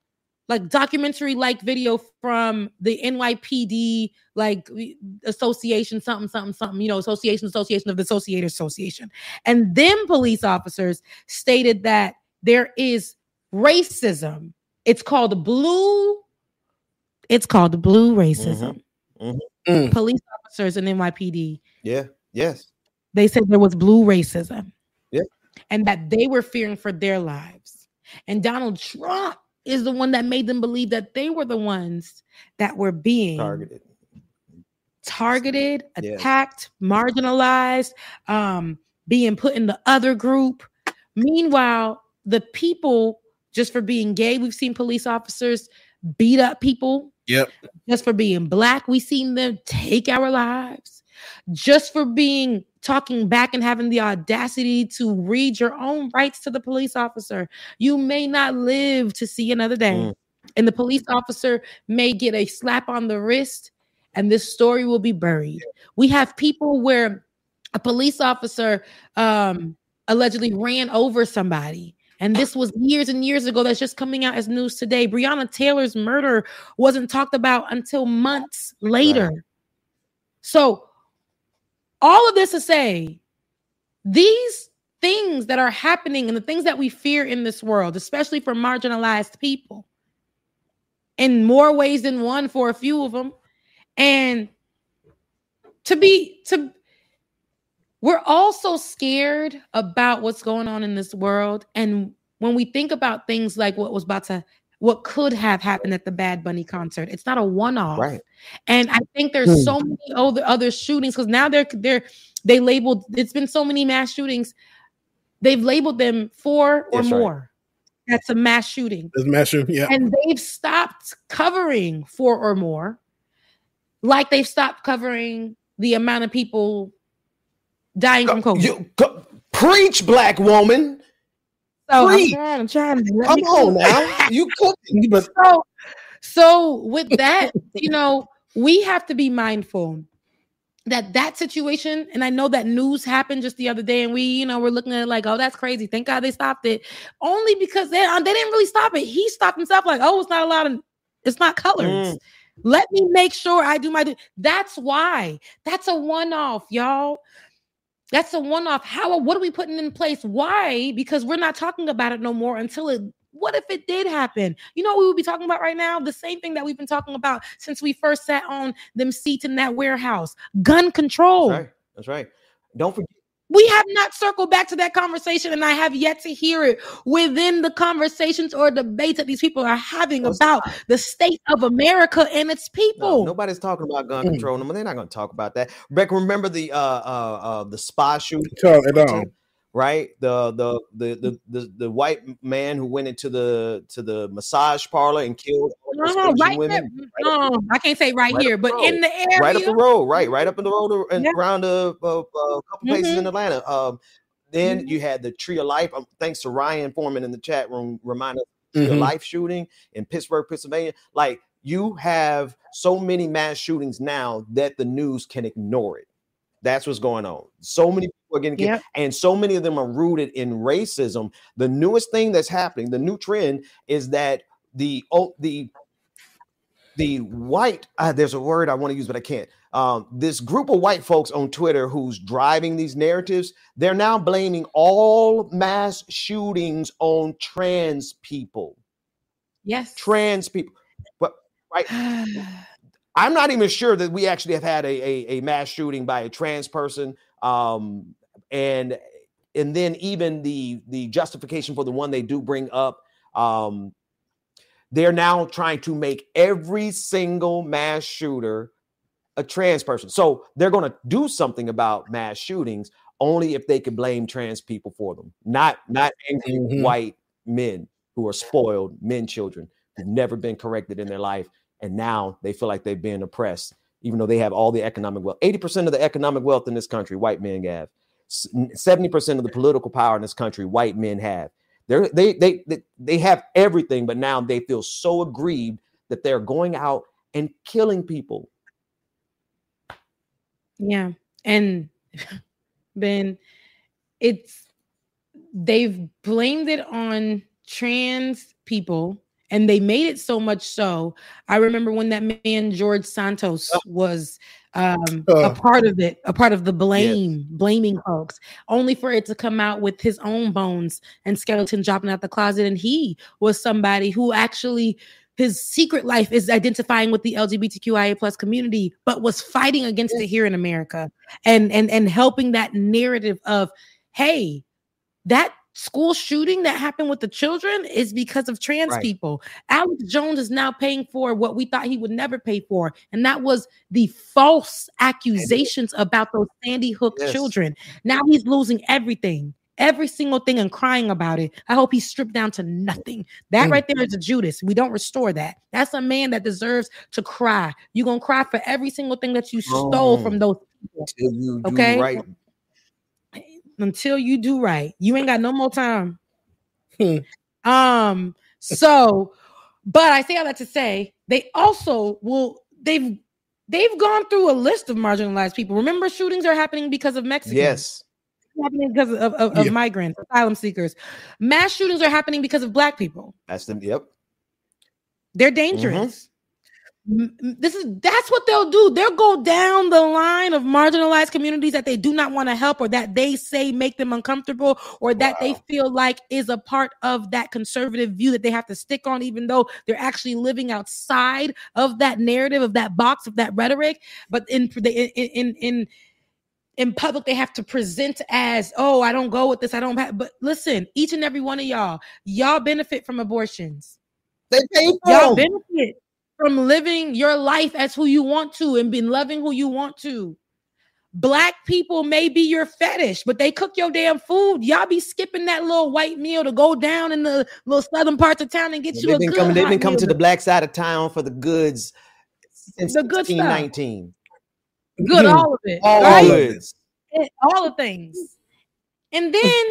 documentary video from the NYPD association, something, association of the Associators Association, and them police officers stated that there is racism. It's called blue racism. Police officers in NYPD. Yeah. Yes. They said there was blue racism. Yeah. And that they were fearing for their lives. And Donald Trump is the one that made them believe that they were the ones that were being targeted, attacked, marginalized, being put in the other group. Meanwhile, the people, just for being gay, we've seen police officers beat up people. Yep. Just for being black, we've seen them take our lives. Just for talking back and having the audacity to read your own rights to the police officer. You may not live to see another day. And the police officer may get a slap on the wrist and this story will be buried. We have people where a police officer allegedly ran over somebody. And this was years and years ago. That's just coming out as news today. Breonna Taylor's murder wasn't talked about until months later. Right. So all of this to say, these things that are happening and the things that we fear in this world, especially for marginalized people, in more ways than one for a few of them, and we're also scared about what's going on in this world. And when we think about things like what could have happened at the Bad Bunny concert, it's not a one-off. Right. And I think there's so many other shootings because now they labeled, it's been so many mass shootings. They've labeled them 4 or more. Right. That's a mass shooting. It's mass shooting, yeah. And they've stopped covering 4 or more, like they've stopped covering the amount of people dying from COVID. Preach, black woman. So I'm trying to come on now. You cooking, but so with that, we have to be mindful that situation. And I know that news happened just the other day, and we're looking at it like, oh, that's crazy. Thank God they stopped it. Only because they didn't really stop it. He stopped himself like, oh, it's not colors. Let me make sure I do my. That's why. That's a one-off, y'all. That's a one-off. What are we putting in place? Why? Because we're not talking about it no more what if it did happen? You know what we would be talking about right now? The same thing that we've been talking about since we first sat on them seats in that warehouse. Gun control. That's right. Don't forget. We have not circled back to that conversation, and I have yet to hear it within the conversations or debates that these people are having about the state of America and its people. No, nobody's talking about gun control. No, they're not going to talk about that. Rebecca, remember the spa shooting? Right? The white man who went into the massage parlor and killed women. I can't say right here, but in the area, right up the road, right up in the road, and around a couple places in Atlanta. Then you had the Tree of Life. Thanks to Ryan Foreman in the chat room, reminded Tree of Life shooting in Pittsburgh, Pennsylvania. Like, you have so many mass shootings now that the news can ignore it. That's what's going on. So many people are getting killed, and so many of them are rooted in racism. The newest thing that's happening, the new trend, is that the white, there's a word I want to use, but I can't. This group of white folks on Twitter who's driving these narratives, they're now blaming all mass shootings on trans people. Yes. Trans people. But right. I'm not even sure that we actually have had a mass shooting by a trans person. And then even the justification for the one they do bring up, they're now trying to make every single mass shooter a trans person. So they're going to do something about mass shootings only if they can blame trans people for them, not angry white men who are spoiled, children who've never been corrected in their life. And now they feel like they've been oppressed, even though they have all the economic wealth. 80% of the economic wealth in this country, white men have. 70% of the political power in this country, white men have. They have everything, but now they feel so aggrieved that they're going out and killing people. Yeah. And Ben, they've blamed it on trans people And they made it so much so. I remember when that man, George Santos, was a part of it, a part of the blaming folks, only for it to come out with his own bones and skeleton dropping out the closet. And he was somebody who actually, his secret life is identifying with the LGBTQIA plus community, but was fighting against it here in America and helping that narrative of, hey, that school shooting that happened with the children is because of trans people. Alex Jones is now paying for what we thought he would never pay for. And that was the false accusations about those Sandy Hook children. Now he's losing everything, every single thing, and crying about it. I hope he's stripped down to nothing. That right there is a Judas. We don't restore that. That's a man that deserves to cry. You're going to cry for every single thing that you stole from those people. Until you do right. Until you do right. You ain't got no more time. So, but I say all that to say, they also they've gone through a list of marginalized people. Remember, shootings are happening because of Mexicans. Yes. Happening because of migrants, asylum seekers. Mass shootings are happening because of Black people. That's them. Yep. They're dangerous. That's what they'll do. They'll go down the line of marginalized communities that they do not want to help, or that they say make them uncomfortable, or that they feel like is a part of that conservative view that they have to stick on, even though they're actually living outside of that narrative, of that box, of that rhetoric. But in public, they have to present as, oh, I don't go with this. I don't have. But listen, each and every one of y'all benefit from abortions. They pay for y'all benefit from living your life as who you want to and been loving who you want to. Black people may be your fetish, but they cook your damn food. Y'all be skipping that little white meal to go down in the little southern parts of town and get you a good hot meal. They've been coming to the black side of town for the goods since the good 1619. Good, all of it. All right? All the things. And then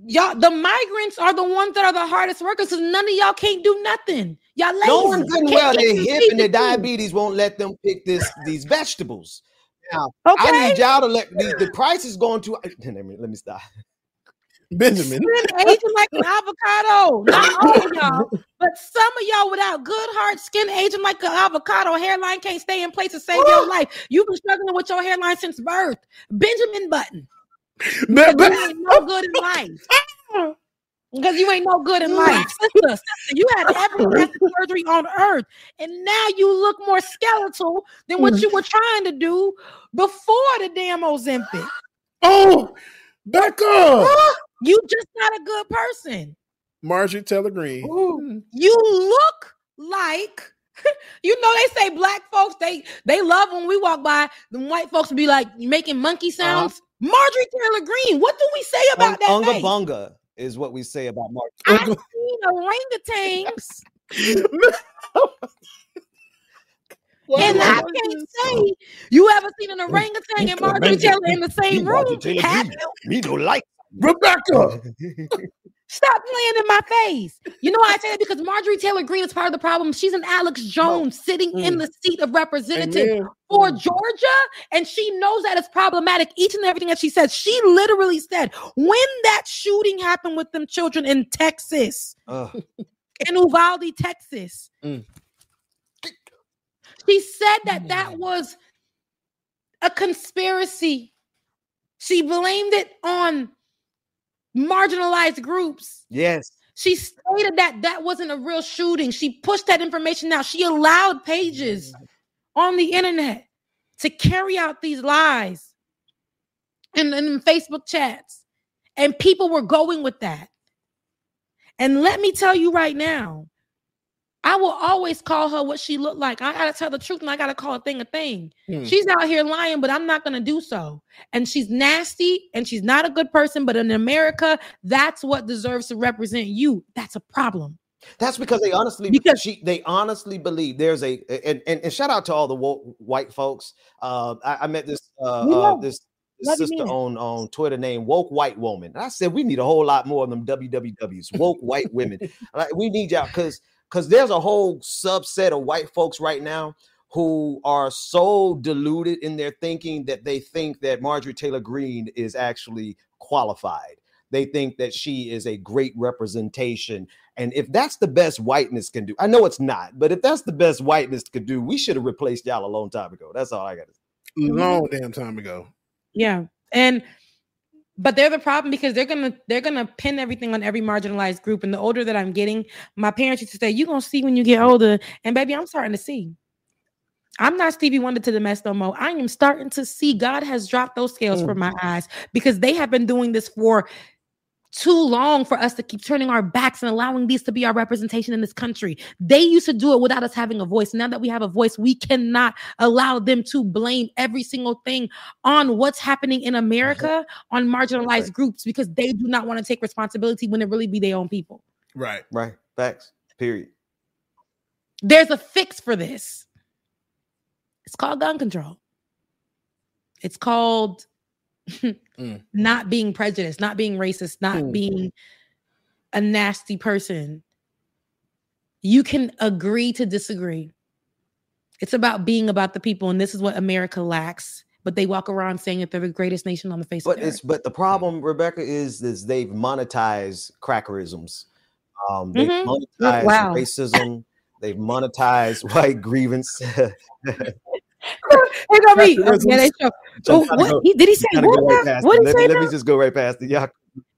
y'all, the migrants are the ones that are the hardest workers, because none of y'all can't do nothing. Y'all lazy. No one good and well, they're hip and their diabetes won't let them pick these vegetables. Now, I need y'all to let the price is going to. Let me stop. Benjamin. Skin aging like an avocado. Not all of y'all, but some of y'all without good hard skin aging like an avocado. Hairline can't stay in place to save your life. You've been struggling with your hairline since birth. Benjamin Button. You ain't no good in life. Because you ain't no good in life. Sister, you had every plastic surgery on earth, and now you look more skeletal than what you were trying to do before the damn Ozempic. Oh, Becca! You just not a good person. Marjorie Taylor Greene. Ooh, you look like, you know, they say black folks, they love when we walk by, the white folks be like making monkey sounds. Marjorie Taylor Greene, what do we say about that? Unga bunga is what we say about Marjorie. I've seen orangutans. And I can't say you ever seen an orangutan and Marjorie Taylor in the same room. Me don't like Rebecca. Stop playing in my face. You know why I say that? Because Marjorie Taylor Greene is part of the problem. She's an Alex Jones sitting in the seat of representative for Georgia, and she knows that it's problematic. Each and everything that she says, she literally said, when that shooting happened with them children in Texas, in Uvalde, Texas, she said that was a conspiracy. She blamed it on marginalized groups. Yes. She stated that wasn't a real shooting. She pushed that information out. She allowed pages on the internet to carry out these lies in Facebook chats. And people were going with that. And let me tell you right now, I will always call her what she looked like. I gotta tell the truth, and I gotta call a thing a thing. She's out here lying, but I'm not gonna do so. And she's nasty, and she's not a good person. But in America, that's what deserves to represent you. That's a problem. That's because they honestly believe there's and shout out to all the white folks. I met this sister on Twitter named Woke White Woman. And I said we need a whole lot more of them WWWs, woke white women. Like, we need y'all because there's a whole subset of white folks right now who are so deluded in their thinking that they think that Marjorie Taylor Greene is actually qualified. They think that she is a great representation. And if that's the best whiteness can do, I know it's not, but if that's the best whiteness could do, we should have replaced y'all a long time ago. That's all I got to say. Long damn time ago. Yeah. But they're the problem because they're gonna pin everything on every marginalized group. And the older that I'm getting, my parents used to say, "You're gonna see when you get older." And baby, I'm starting to see. I'm not Stevie Wonder to the mess no more. I am starting to see God has dropped those scales from my eyes because they have been doing this for too long for us to keep turning our backs and allowing these to be our representation in this country. They used to do it without us having a voice. Now that we have a voice, we cannot allow them to blame every single thing on what's happening in America on marginalized groups because they do not want to take responsibility when it really be their own people. Right. Facts. Period. There's a fix for this. It's called gun control. It's called not being prejudiced, not being racist, not being a nasty person. You can agree to disagree. It's about being about the people, and this is what America lacks. But they walk around saying that they're the greatest nation on the face of the earth. But the problem, Rebecca, is they've monetized crackerisms. They've monetized racism. They've monetized white grievance. Did he say what? What did he say? Let me just go right past it. Yeah.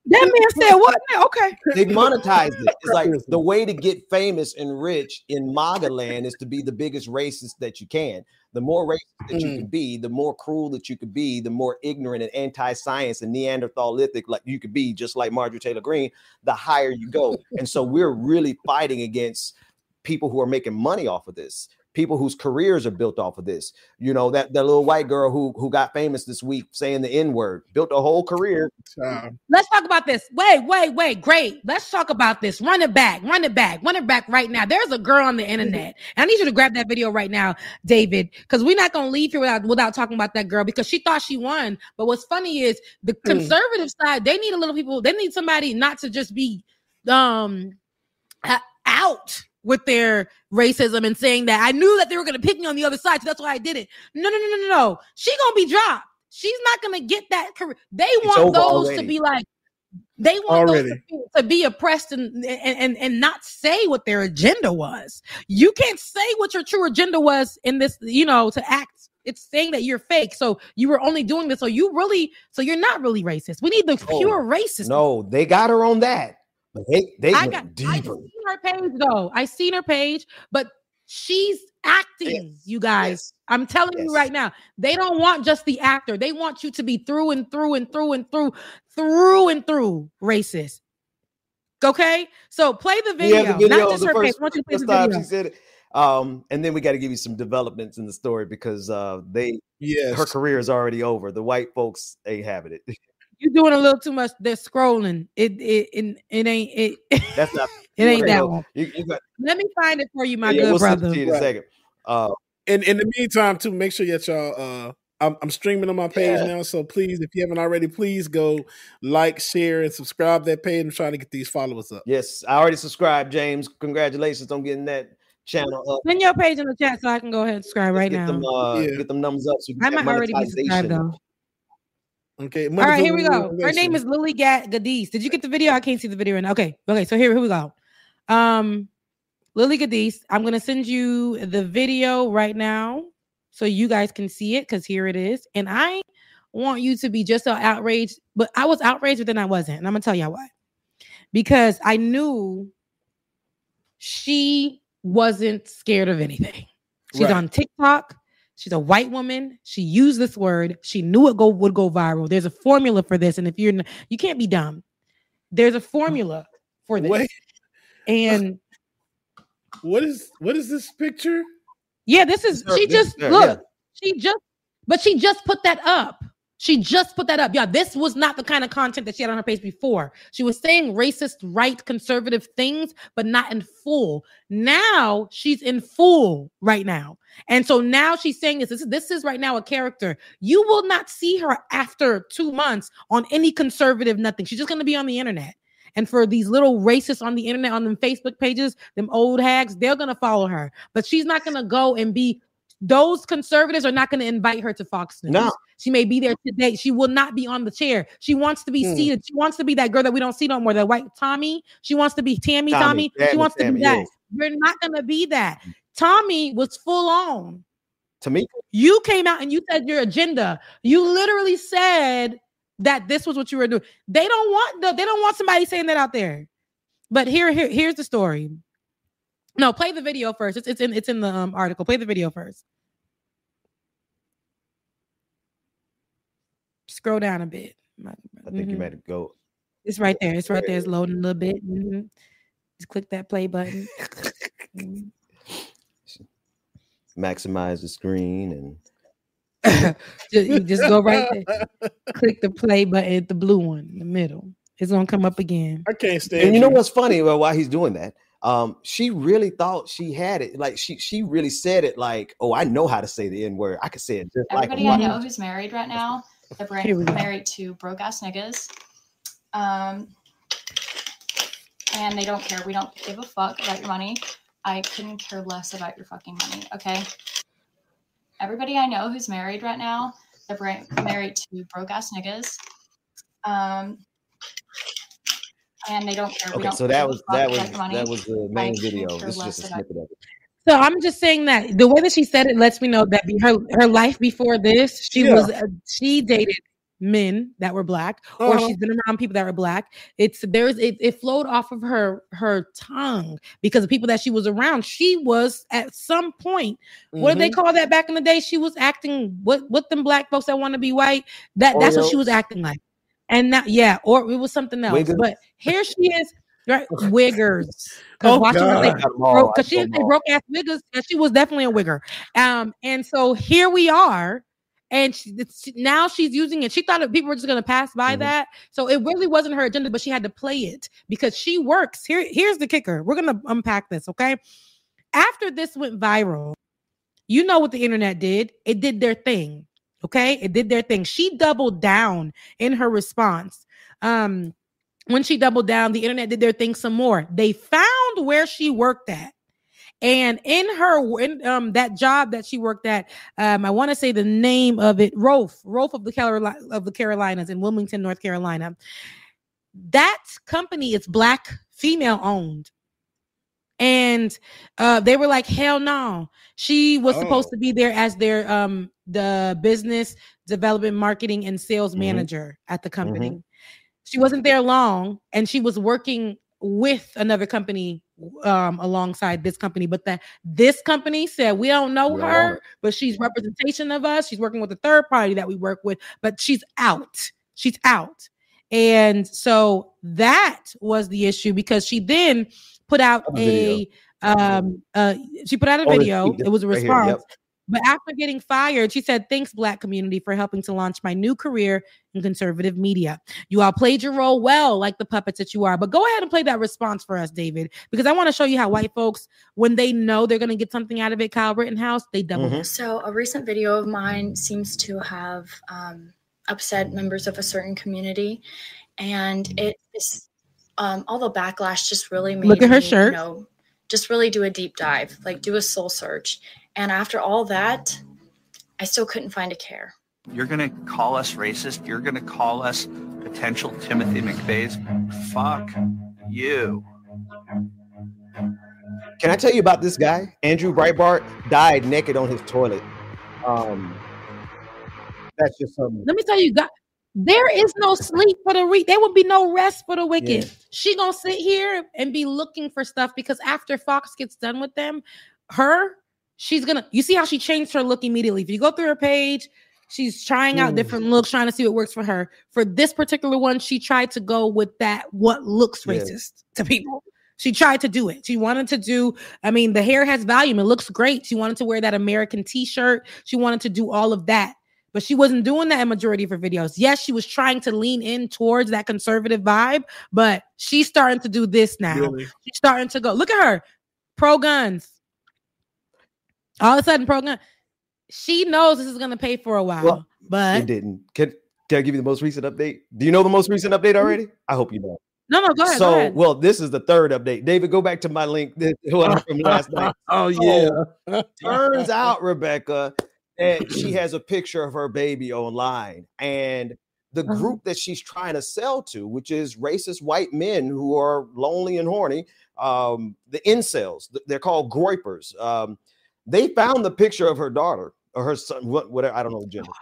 That man said what? Okay. They monetized it. It's like the way to get famous and rich in MAGA land is to be the biggest racist that you can. The more racist that you can be, the more cruel that you could be, the more ignorant and anti-science and Neanderthalitic like you could be, just like Marjorie Taylor Greene, the higher you go. And so we're really fighting against people who are making money off of this. People whose careers are built off of this. You know, that little white girl who got famous this week saying the N-word, built a whole career. Let's talk about this. Wait. Great. Let's talk about this. Run it back right now. There's a girl on the internet. And I need you to grab that video right now, David, because we're not going to leave here without talking about that girl because she thought she won. But what's funny is the conservative side, they need a little people. They need somebody not to just be out with their racism and saying that I knew that they were going to pick me on the other side, so that's why I did it. No. She going to be dropped. She's not going to get that career. They want those already to be like, they want those to be oppressed and not say what their agenda was. You can't say what your true agenda was in this, to act. It's saying that you're fake. So you were only doing this. So you're not really racist. We need the pure racist. No, they got her on that. But they went deeper. I seen her page though. I seen her page, but she's acting, you guys. Yes. I'm telling you right now, they don't want just the actor. They want you to be through and through racist. Okay? So play the video. Not just her page. I want you to play the video. She said it. And then we got to give you some developments in the story because her career is already over. The white folks ain't having it. You're doing a little too much. They're scrolling. It ain't. That's not. It ain't that one. Let me find it for you, my good brother. See you in a second. In the meantime, too, make sure that y'all. I'm streaming on my page now, so please, if you haven't already, please go like, share, and subscribe to that page. I'm trying to get these followers up. Yes, I already subscribed, James. Congratulations on getting that channel up. Send your page in the chat so I can go ahead and subscribe right now. Get them numbers up. So I might already be subscribed though. Okay. All right, here we go. Her name is Lilly llddiiss. Did you get the video? I can't see the video right now. Okay. So here we go. Lilly llddiiss. I'm gonna send you the video right now so you guys can see it because here it is. And I want you to be just so outraged, but I was outraged, but then I wasn't. And I'm gonna tell y'all why. Because I knew she wasn't scared of anything. She's on TikTok. She's a white woman. She used this word. She knew it would go viral. There's a formula for this. And if you can't be dumb. There's a formula for this. Wait. And what is this picture? Yeah, this is, she just put that up. She just put that up. Yeah, this was not the kind of content that she had on her page before. She was saying racist, right, conservative things, but not in full. Now she's in full right now. And so now she's saying this is right now a character. You will not see her after 2 months on any conservative nothing. She's just going to be on the internet. And for these little racists on the internet, on them Facebook pages, them old hags, they're going to follow her. But she's not going to go and be those conservatives are not going to invite her to Fox News. No. She may be there today. She will not be on the chair. She wants to be seated. She wants to be that girl that we don't see no more, the white Tommy. She wants to be Tommy. She wants to be that. Yes. You're not going to be that. Tommy was full on. Tamika, you came out and you said your agenda. You literally said that this was what you were doing. They don't want somebody saying that out there. But here's the story. No, play the video first. It's in the article. Play the video first. Scroll down a bit. I think you made it go. It's right there. It's right there. It's loading a little bit. Just click that play button. Maximize the screen and you just go right there. Click the play button, the blue one in the middle. It's gonna come up again. I can't stand. And you know what's funny about why he's doing that? She really thought she had it. Like she really said it like, oh, I know how to say the N-word. I could say it just everybody like I know who's married right now. They're married to broke ass niggas. And they don't care. We don't give a fuck about your money. I couldn't care less about your fucking money. Okay. Everybody I know who's married right now, they're married to broke ass niggas. And they don't care. Okay, so that was the main video. It's just a snippet of it. So I'm just saying that the way that she said it lets me know that her life before this, she dated men that were black, or she's been around people that were black. It flowed off of her tongue because the people that she was around. She was at some point, what did they call that back in the day? She was acting what them black folks that want to be white. That's what she was acting like. And now, or it was something else. Wiggers. But here she is, right? Wiggers. Because she didn't say broke ass wiggers, and she was definitely a wigger. And so here we are, and now she's using it. She thought that people were just going to pass by that. So it really wasn't her agenda, but she had to play it because she works. Here's the kicker. We're going to unpack this, okay? After this went viral, you know what the internet did? It did their thing. Okay, it did their thing. She doubled down in her response. When she doubled down, the internet did their thing some more. They found where she worked at. And in that job that she worked at, I want to say the name of it, Rolf of the Carolinas in Wilmington, North Carolina. That company is black, female owned. And they were like, hell no. She was supposed to be there as their the business development, marketing, and sales manager at the company. She wasn't there long, and she was working with another company alongside this company. But this company said, we don't know her, but she's representation of us. She's working with a third party that we work with, but she's out. She's out. And so that was the issue because she then put out a video. It was a response. Right here, But after getting fired, she said, thanks, Black community, for helping to launch my new career in conservative media. You all played your role well, like the puppets that you are. But go ahead and play that response for us, David, because I want to show you how white folks, when they know they're going to get something out of it, Kyle Rittenhouse, they double. So a recent video of mine seems to have upset members of a certain community. And it is all the backlash just really made Look at her shirt. Just really do a deep dive, like do a soul search. And after all that, I still couldn't find a care. You're going to call us racist? You're going to call us potential Timothy McVeighs? Fuck you. Can I tell you about this guy? Andrew Breitbart died naked on his toilet. That's just something. Let me tell you, God, there is no sleep for the weak. There will be no rest for the wicked. Yeah. She gonna sit here and be looking for stuff because after Fox gets done with them, she's gonna. You see how she changed her look immediately. If you go through her page, she's trying out different looks, trying to see what works for her. For this particular one, she tried to go with what looks racist to people. She tried to do it. She wanted to do, the hair has volume. It looks great. She wanted to wear that American t-shirt. She wanted to do all of that. But she wasn't doing that in majority of her videos. Yes, she was trying to lean in towards that conservative vibe, but she's starting to do this now. Really? She's starting to go. Look at her. Pro-guns. All of a sudden, pro-gun. She knows this is going to pay for a while, but... It didn't. Can I give you the most recent update? Do you know the most recent update already? I hope you know. No, go ahead. So, go ahead. well, this is the third update. David, go back to my link from last night. Oh, yeah. Turns out, Rebecca, that she has a picture of her baby online. And the group that she's trying to sell to, which is racist white men who are lonely and horny, the incels, they're called groypers. They found the picture of her daughter or her son, whatever, I don't know the gender.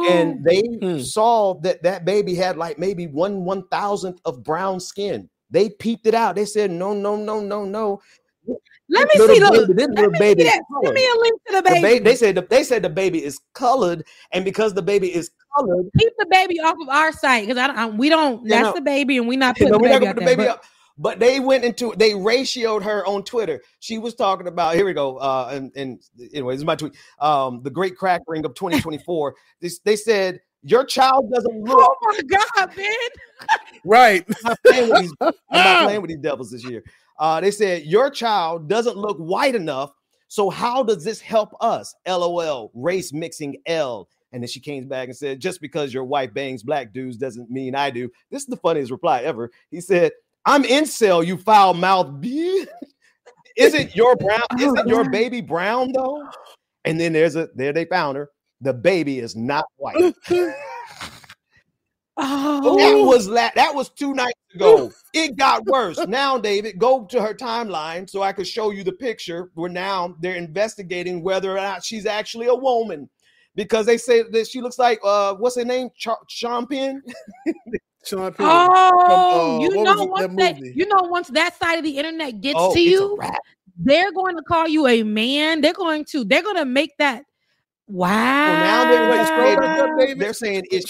And they saw that baby had like maybe 1/1000th of brown skin. They peeped it out. They said, no. Let me see those. Let me see that. Send me a link to the baby. They said the baby is colored, and because the baby is colored, keep the baby off of our site because we don't. That's the baby, and we're not putting the baby out there. But they went into they ratioed her on Twitter. She was talking about, here we go. And anyway, this is my tweet. The great crack ring of 2024. They said your child doesn't look. Oh my God, man! Right. I'm not playing with these devils this year. They said your child doesn't look white enough. So how does this help us? LOL. Race mixing L. And then she came back and said, just because your wife bangs black dudes doesn't mean I do. This is the funniest reply ever. He said, I'm incel, you foul mouth bitch. Isn't your baby brown though? And then there they found her. The baby is not white. That was 2 nights ago. It got worse. Now, David, go to her timeline so I could show you the picture where now they're investigating whether or not she's actually a woman. Because they say that she looks like what's her name? Sean Penn? Sean Penn. Oh, once that side of the internet gets to you, they're going to call you a man. They're going to make that. Wow. So now they're saying, is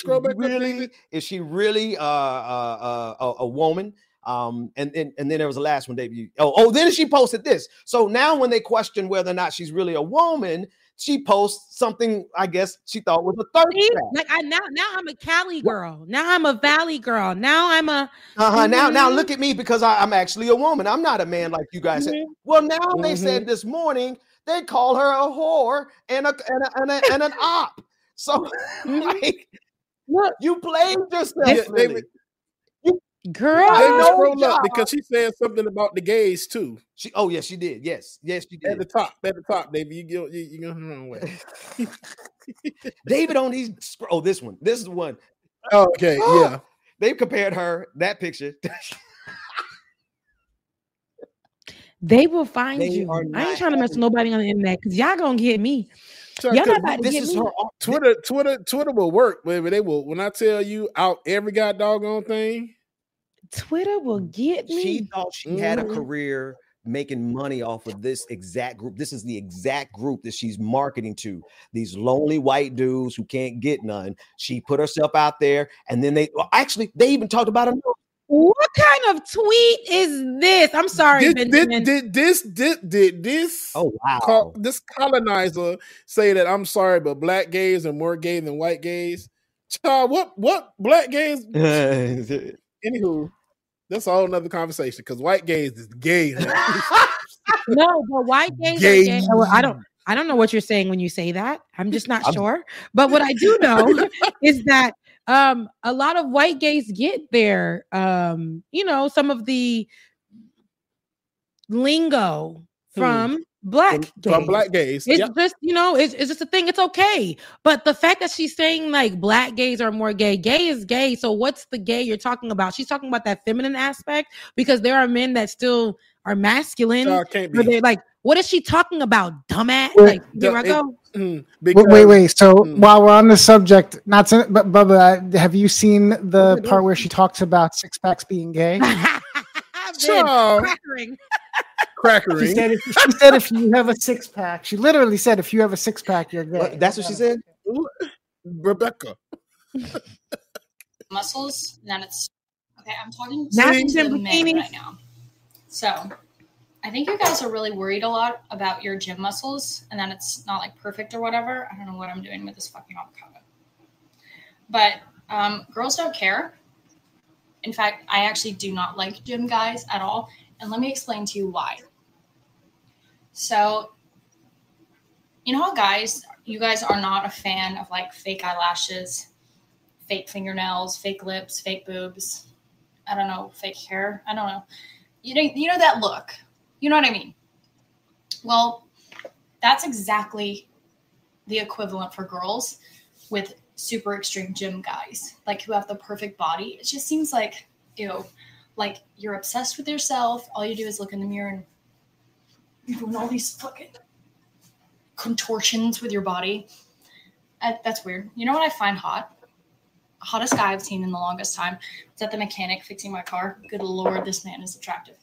she really a woman? And then there was the last one, David. Then she posted this. So now when they question whether or not she's really a woman, she posts something I guess she thought was a thirst trap. Like now I'm a Cali girl. Now I'm a Valley girl. Now I'm a now look at me because I'm actually a woman. I'm not a man like you guys said. Well, now they said this morning they call her a whore and an op. So like, look, you played yourself. Girl, they scroll up because she said something about the gays too. She did. Yes, she did. At the top, David. You go the wrong way. David on these. This one. This is one. Oh, okay, yeah. They compared that picture. They will find you. I ain't trying to mess with nobody on the internet because y'all gonna get me. Y'all not about to get me. Twitter will work, baby. They will. When I tell you out every god doggone thing. Twitter will get me. She thought she had a career making money off of this exact group. This is the exact group that she's marketing to. These lonely white dudes who can't get none. She put herself out there, and then they even talked about her. What kind of tweet is this? I'm sorry, Benjamin. Did this? Oh wow! This colonizer say that I'm sorry, but black gays are more gay than white gays. Child, what black gays? Anywho, that's a whole nother conversation because white gays is gay. No, but white gays are gay. I don't know what you're saying when you say that. I'm just not sure. But what I do know is that a lot of white gays get their some of the lingo from black gays. It's just, it's just a thing. It's okay. But the fact that she's saying like black gays are more gay is gay. So what's the gay you're talking about? She's talking about that feminine aspect because there are men that still are masculine. They're like, what is she talking about, dumbass? Here I go. Wait. So while we're on the subject, but Bubba, have you seen the part where she talks about six packs being gay? Crackering. She said if you have a six pack, she literally said if you have a six pack, you're gay. That's what she said? Rebecca. Muscles, then it's okay. I'm talking to the men right now. So I think you guys are really worried a lot about your gym muscles and then it's not like perfect or whatever. I don't know what I'm doing with this fucking avocado. But girls don't care. In fact, I actually do not like gym guys at all. And let me explain to you why. So, you know how you guys are not a fan of like fake eyelashes, fake fingernails, fake lips, fake boobs. I don't know, fake hair. I don't know. You know that look. You know what I mean? Well, that's exactly the equivalent for girls with super extreme gym guys, like who have the perfect body. It just seems like, ew, like you're obsessed with yourself. All you do is look in the mirror and you're doing all these fucking contortions with your body. That's weird. You know what I find hot? Hottest guy I've seen in the longest time. It's at the mechanic fixing my car. Good Lord, this man is attractive.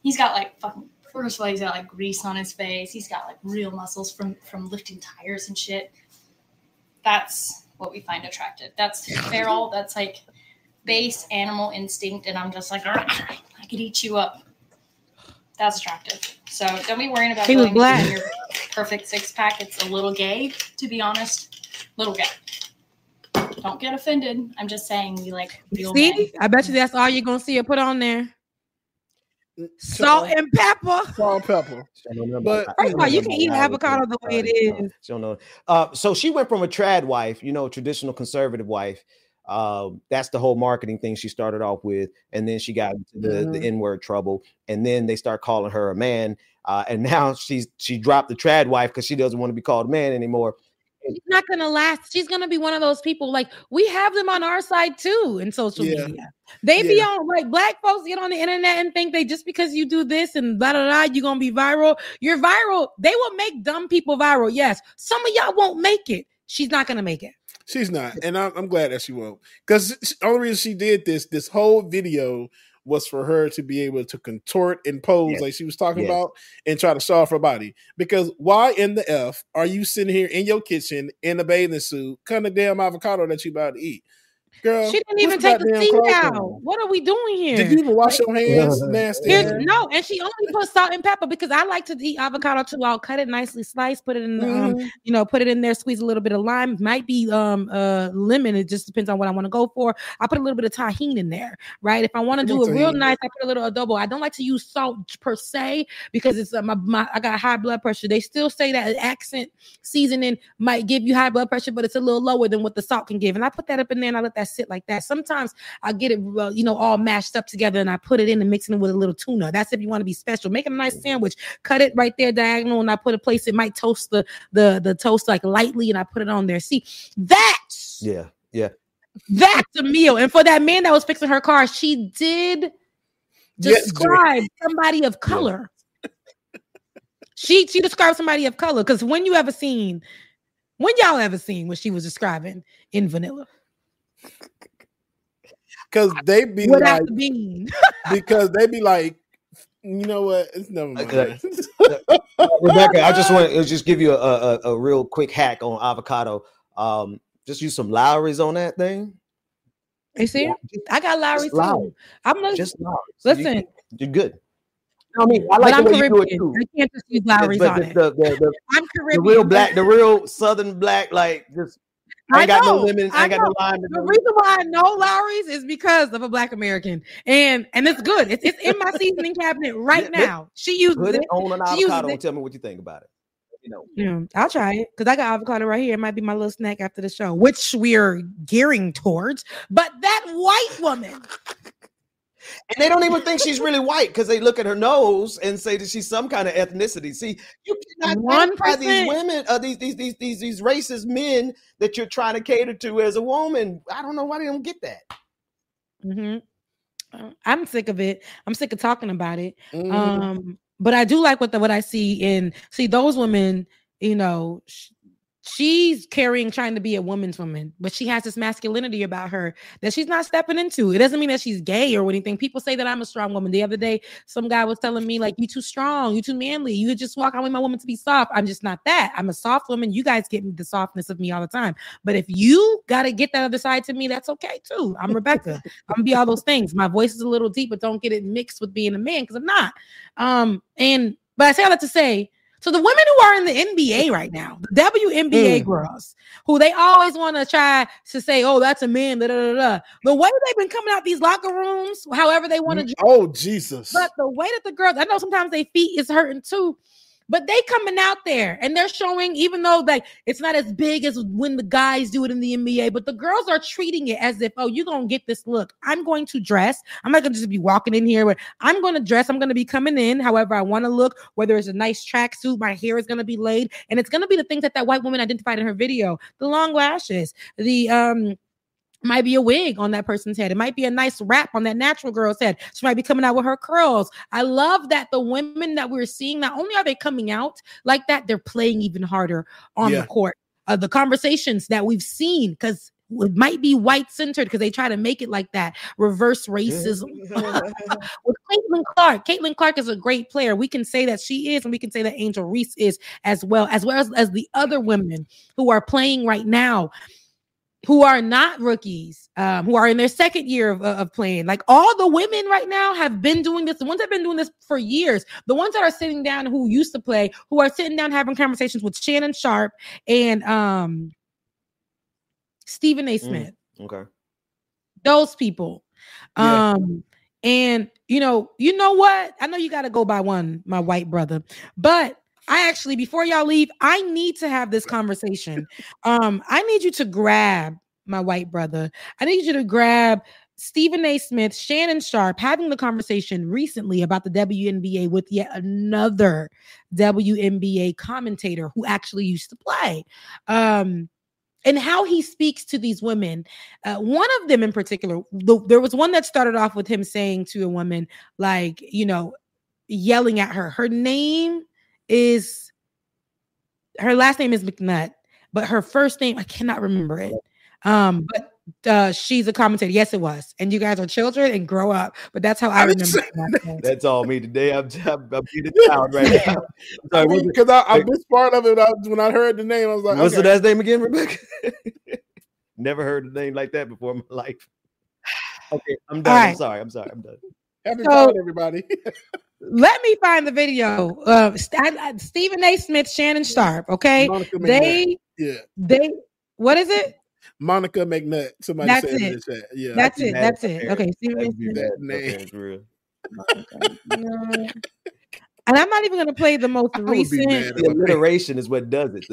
He's got like fucking, first of all, he's got like grease on his face. He's got like real muscles from lifting tires and shit. That's what we find attractive. That's feral. That's like base animal instinct. And I'm just like, I could eat you up. That's attractive. So don't be worrying about going to your perfect six pack. It's a little gay, to be honest. Little gay. Don't get offended. I'm just saying we like real men. I bet you that's all you're gonna see her put on there. Salt and pepper. Salt and pepper. But first of all, you can eat avocado the way it is. Don't know. So she went from a trad wife, traditional conservative wife. That's the whole marketing thing she started off with, and then she got into the N-word trouble, and then they start calling her a man. And now she dropped the trad wife because she doesn't want to be called a man anymore. She's not gonna last. She's gonna be one of those people. Like we have them on our side too in social media. They be on, like, black folks get on the internet and think they just because you do this and blah blah blah, you're gonna be viral. You're viral. They will make dumb people viral. Yes, some of y'all won't make it. She's not gonna make it. She's not, and I'm glad that she won't. Because the only reason she did this whole video was for her to be able to contort and pose like she was talking about and try to show off her body. Because why in the F are you sitting here in your kitchen in a bathing suit, cutting a damn avocado that you about to eat? Girl, she didn't even take the seed out. What are we doing here? Did you even wash your hands? Nasty. No, and she only put salt and pepper because I like to eat avocado too. I'll cut it nicely, slice, put it in the, put it in there, squeeze a little bit of lime. Might be lemon. It just depends on what I want to go for. I put a little bit of tahini in there, right? If I want to do it real nice, I put a little adobo. I don't like to use salt per se because it's I got high blood pressure. They still say that accent seasoning might give you high blood pressure, but it's a little lower than what the salt can give. And I put that up in there and I let that sit like that. Sometimes I get it, all mashed up together and I put it in and mix it with a little tuna. That's if you want to be special. Make it a nice sandwich. Cut it right there diagonal and I put a place. It might toast the toast like lightly and I put it on there. See, that's that's a meal. And for that man that was fixing her car, she did describe somebody of color. She described somebody of color because when y'all ever seen what she was describing in vanilla? Because they be what like, because they be like, you know what? It's never mind. Rebecca, I just want to just give you a real quick hack on avocado. Just use some Lowry's on that thing. You see, I got Lowry too. I'm not just Lowry's. Listen, you're good. I mean, I like the way you do it too. I can't just use Lowry's on it. I'm Caribbean. The real Southern black, like just. I got no lemon. I got no lime. The reason why I know Lowry's is because of a Black American, and it's good. It's in my seasoning cabinet right now. She uses it on an avocado and tell me what you think about it. I'll try it because I got avocado right here. It might be my little snack after the show, which we are gearing towards. But that white woman. And they don't even think she's really white because they look at her nose and say that she's some kind of ethnicity. See, you cannot identify these women, these racist men that you're trying to cater to as a woman. I don't know why they don't get that. I'm sick of it. I'm sick of talking about it. But I do like what I see those women. She's trying to be a woman's woman, but she has this masculinity about her that she's not stepping into. It doesn't mean that she's gay or anything. People say that I'm a strong woman. The other day, some guy was telling me, like, you too strong, you too manly. You just walk. I want my woman to be soft. I'm just not that. I'm a soft woman. You guys get the softness of me all the time. But if you got to get that other side to me, that's okay too. I'm Rebecca. I'm gonna be all those things. My voice is a little deep, but don't get it mixed with being a man because I'm not. But I say all that to say, so the women who are in the NBA right now, the WNBA girls, who they always want to try to say, oh, that's a man, da, da, da, da. The way they've been coming out these locker rooms, however they want to. Oh, Jesus. But the way that the girls, I know sometimes their feet is hurting too. But they coming out there and they're showing, even though like it's not as big as when the guys do it in the NBA, but the girls are treating it as if, oh, you're going to get this look. I'm going to dress. I'm not going to just be walking in here, but I'm going to dress. I'm going to be coming in however I want to look, whether it's a nice tracksuit, my hair is going to be laid. And it's going to be the things that white woman identified in her video, the long lashes, the, might be a wig on that person's head. It might be a nice wrap on that natural girl's head. She might be coming out with her curls. I love that the women that we're seeing, not only are they coming out like that, they're playing even harder on the court. The conversations that we've seen, because it might be white-centered because they try to make it like that. Reverse racism. With Caitlin Clarke. Caitlin Clarke is a great player. We can say that she is, and we can say that Angel Reese is as well as the other women who are playing right now, who are not rookies, who are in their second year of playing. Like all the women right now have been doing this. The ones that have been doing this for years. The ones that are sitting down who used to play, who are sitting down having conversations with Shannon Sharpe and Stephen A. Smith. Okay. Those people. And you know what? I know you got to go by one, my white brother, but I actually, before y'all leave, I need to have this conversation. I need you to grab my white brother. I need you to grab Stephen A. Smith, Shannon Sharpe, having the conversation recently about the WNBA with yet another WNBA commentator who actually used to play. And how he speaks to these women. One of them in particular, there was one that started off with him saying to a woman, like, yelling at her. Her last name is McNutt, but her first name, I cannot remember it. But she's a commentator. Yes, it was. And you guys are children and grow up. But that's how I remember. That's all me today. I'm being a child right now. Because I missed part of it when I heard the name. I was like, what's the last name again, Rebecca? Never heard a name like that before in my life. Okay, I'm done. Right. I'm sorry. I'm done. Happy time, everybody. Let me find the video of Stephen A. Smith, Shannon Sharpe. Okay, they what is it? Monica McNutt. Somebody that's said it. In the chat. Yeah, that's it. That's it. Okay, Stephen A. Smith. And I'm not even going to play the most recent. The alliteration is what does it.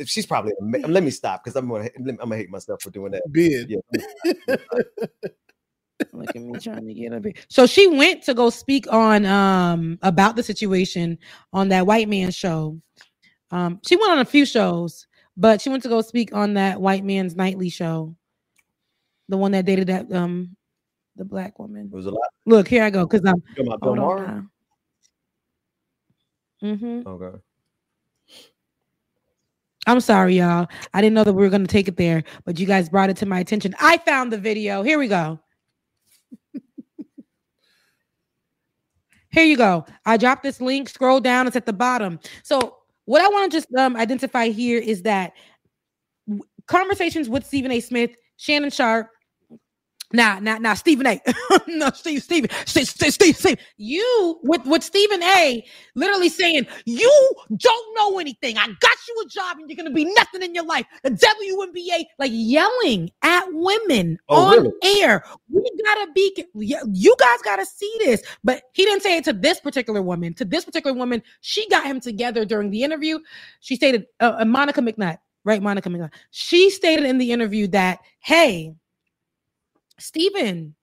She's probably. Let me stop because I'm gonna hate myself for doing that. Bid. Yeah. Look at me trying to get a bit. So she went to go speak on about the situation on that white man show. She went on a few shows, but she went to go speak on that white man's nightly show. The one that dated that the black woman. It was a lot. Look, here I go because I'm Okay. I'm sorry, y'all. I didn't know that we were going to take it there, but you guys brought it to my attention. I found the video. Here we go. Here you go. I dropped this link. Scroll down. It's at the bottom. So what I want to just identify here is that conversations with Stephen A. Smith, Shannon Sharpe, Nah, Stephen A. No, Stephen. You with Stephen A. literally saying, you don't know anything. I got you a job and you're gonna be nothing in your life. The WNBA, like yelling at women on air. We gotta be. You guys gotta see this. But he didn't say it to this particular woman. To this particular woman, she got him together during the interview. She stated, Monica McNutt, right? Monica McNutt. She stated in the interview that, hey, Stephen,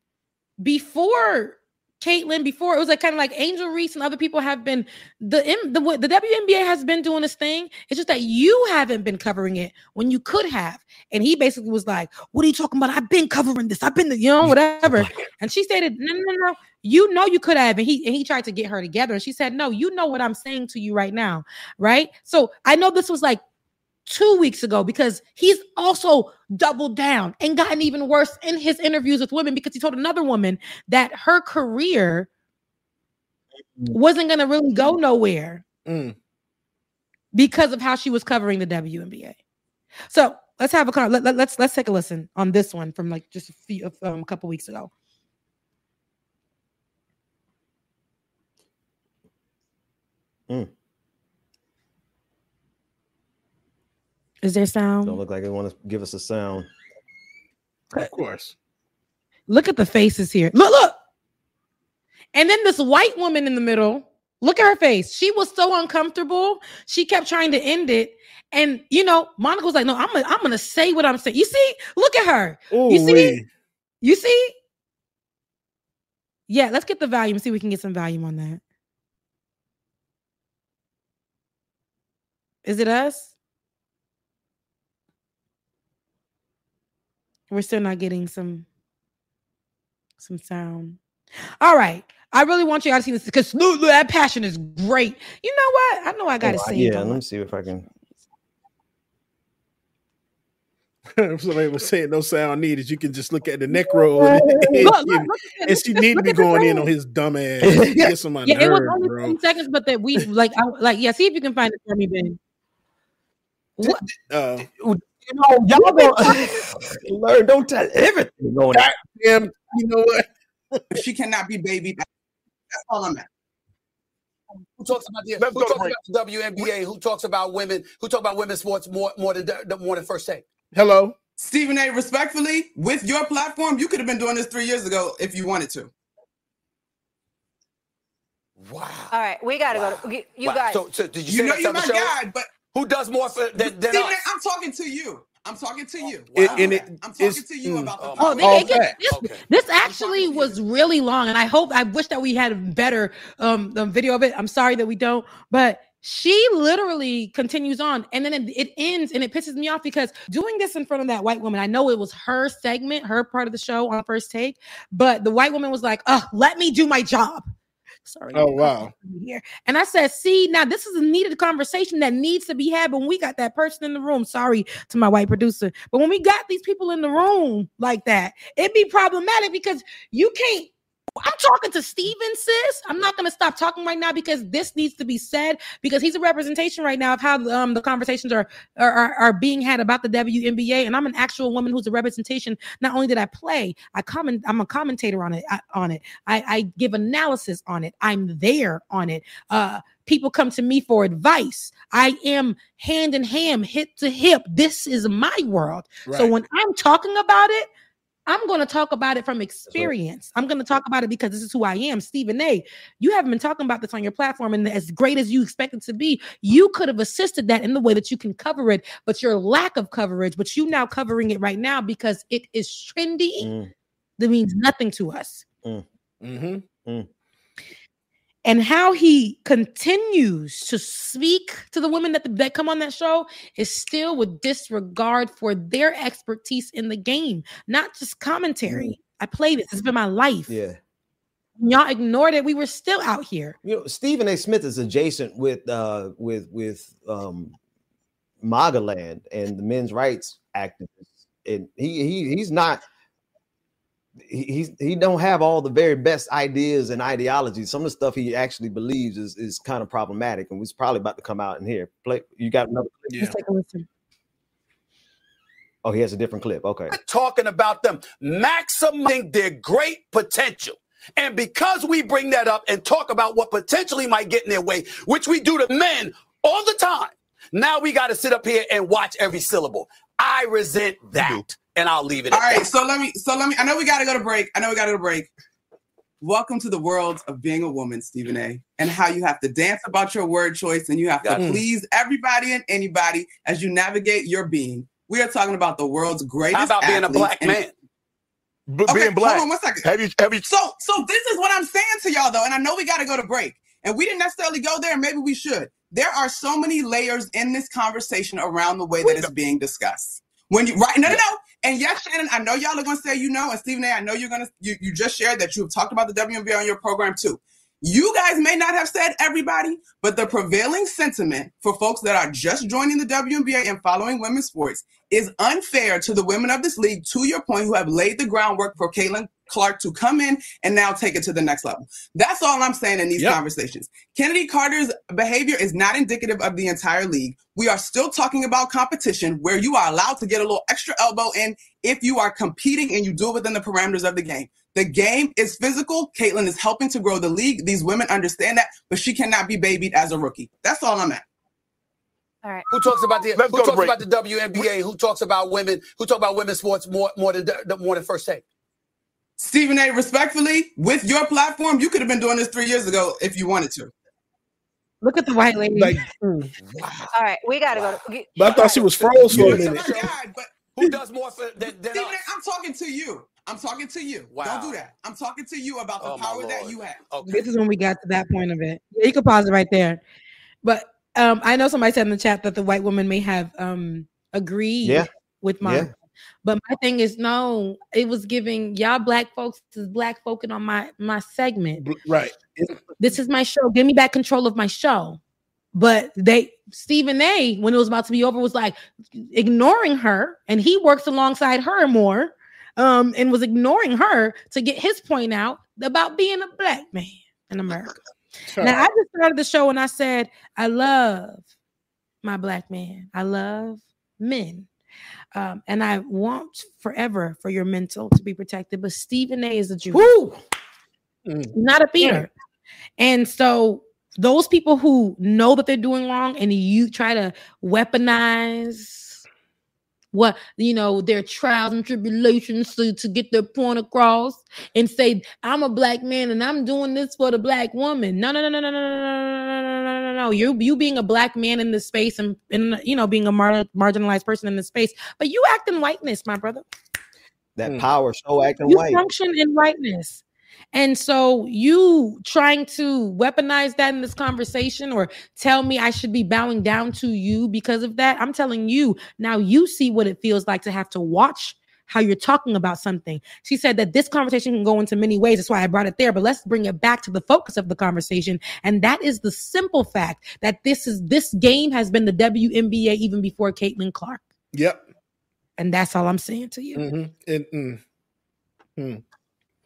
before Caitlin, before it was like kind of like Angel Reese and other people have been, the WNBA has been doing this thing. It's just that you haven't been covering it when you could have. And he basically was like, what are you talking about? I've been covering this. I've been, whatever. And she stated, no. You know you could have. And he tried to get her together. And she said, no, you know what I'm saying to you right now. Right? So I know this was like 2 weeks ago because he's also doubled down and gotten even worse in his interviews with women because he told another woman that her career wasn't going to really go nowhere because of how she was covering the WNBA. So let's have let's take a listen on this one from like just a couple weeks ago. Is there sound? Don't look like they want to give us a sound. Of course. Look at the faces here. Look. And then this white woman in the middle Look at her face. She was so uncomfortable. She kept trying to end it. And, you know, Monica was like, no, I'm going to say what I'm saying. You see? Look at her. Ooh, you see? You see? Yeah, let's get the volume. See if we can get some volume on that. Is it us? We're still not getting some sound. All right. I really want you guys to see this because that passion is great. You know what? I know I got to say it. Yeah, let me see if I can. If somebody was saying no sound needed, you can just look at the neck roll and she need to be going in on his dumb ass. Get some it was only 10 seconds, but that we see if you can find it for me, Ben. What? You know, y'all don't learn. Don't tell everything going on. You know what? She cannot be babied. That's all I'm at. Who talks about the WNBA? Who talks about women? Who talk about women's sports more than First Take? Hello, Stephen A. Respectfully, with your platform, you could have been doing this 3 years ago if you wanted to. Wow. All right, we got to go. You guys. So did you know you're my guy, but who does more than Stephen us? I'm talking to you. I'm talking to you. Wow. I'm talking to you about the this actually was really long, and I wish that we had a better video of it. I'm sorry that we don't, but she literally continues on, and then it ends, and it pisses me off because doing this in front of that white woman, I know it was her segment, her part of the show on First Take, but the white woman was like, let me do my job. Sorry. Oh, wow. Here. And I said, see, now this is a needed conversation that needs to be had when we got that person in the room. Sorry to my white producer. But when we got these people in the room like that, it'd be problematic because you can't. I'm talking to Steven, sis. I'm not going to stop talking right now because this needs to be said because he's a representation right now of how the conversations are being had about the WNBA. And I'm an actual woman who's a representation. Not only did I play, I'm a commentator on it. I give analysis on it. I'm there on it. People come to me for advice. I am hand in hand, hip to hip. This is my world. Right. So when I'm talking about it, I'm going to talk about it from experience. I'm going to talk about it because this is who I am. Stephen A., you haven't been talking about this on your platform, and as great as you expect it to be, you could have assisted that in the way that you can cover it, but your lack of coverage, but you now covering it right now because it is trendy, that means nothing to us. And how he continues to speak to the women that come on that show is still with disregard for their expertise in the game, not just commentary. I play this. It's been my life. Yeah. Y'all ignored it. We were still out here. You know, Stephen A. Smith is adjacent with MAGA land and the men's rights activists. And he's not. He don't have all the very best ideas and ideologies. Some of the stuff he actually believes is kind of problematic, and was probably about to come out in here. Play, you got another clip? Yeah. Let's take a listen. Oh, he has a different clip. Okay. We're talking about them maximizing their great potential. And because we bring that up and talk about what potentially might get in their way, which we do to men all the time, now we got to sit up here and watch every syllable. I resent that. And I'll leave it at that. All right, so let me, I know we got to go to break. Welcome to the world of being a woman, Stephen A., and how you have to dance about your word choice and you have to please everybody and anybody as you navigate your being. We are talking about the world's greatest. How about being a black man? Being black. Hold on 1 second. Have you... So this is what I'm saying to y'all, though, and I know we got to go to break. And we didn't necessarily go there, and maybe we should. There are so many layers in this conversation around the way that it's being discussed. When you no. And yes, Shannon, I know y'all are going to say and Stephen A., I know you just shared that you've talked about the WNBA on your program too. You guys may not have said everybody, but the prevailing sentiment for folks that are just joining the WNBA and following women's sports is unfair to the women of this league, to your point, who have laid the groundwork for Caitlin Clarke to come in and now take it to the next level. That's all I'm saying in these conversations. Kennedy Carter's behavior is not indicative of the entire league. We are still talking about competition where you are allowed to get a little extra elbow in if you are competing and you do it within the parameters of the game. The game is physical. Caitlin is helping to grow the league. These women understand that, but she cannot be babied as a rookie. That's all I'm at. All right. Who talks about the WNBA? Who talks about women? Who talk about women's sports more than First Take? Stephen A., respectfully, with your platform, you could have been doing this 3 years ago if you wanted to. Look at the white lady. Like, All right, we gotta go. But I thought she was froze for a minute. Who does more than Stephen, us? I'm talking to you. I'm talking to you. Wow. Don't do that. I'm talking to you about the power that you have. Okay. This is when we got to that point of it. Yeah, you can pause it right there. But I know somebody said in the chat that the white woman may have agreed with mine. But my thing is, no, it was giving y'all black folks is black folking on my segment. Right. This is my show. Give me back control of my show. But Stephen A, when it was about to be over, was like ignoring her, and he works alongside her more, and was ignoring her to get his point out about being a black man in America. Sure. Now, I just started the show and I said, I love my black man. I love men. And I want forever for your mental to be protected. But Stephen A is a Jew. Not a theater. And so those people who know that they're doing wrong and you try to weaponize their trials and tribulations to get their point across and say, I'm a black man and I'm doing this for the black woman. No. You being a black man in this space and being a marginalized person in this space, but you act in whiteness, my brother. That power show acting you white. Function in whiteness. And so you trying to weaponize that in this conversation or tell me I should be bowing down to you because of that. I'm telling you, now you see what it feels like to have to watch how you're talking about something. She said that this conversation can go into many ways. That's why I brought it there. But let's bring it back to the focus of the conversation. And that is the simple fact that this game has been the WNBA even before Caitlin Clarke. Yep. And that's all I'm saying to you.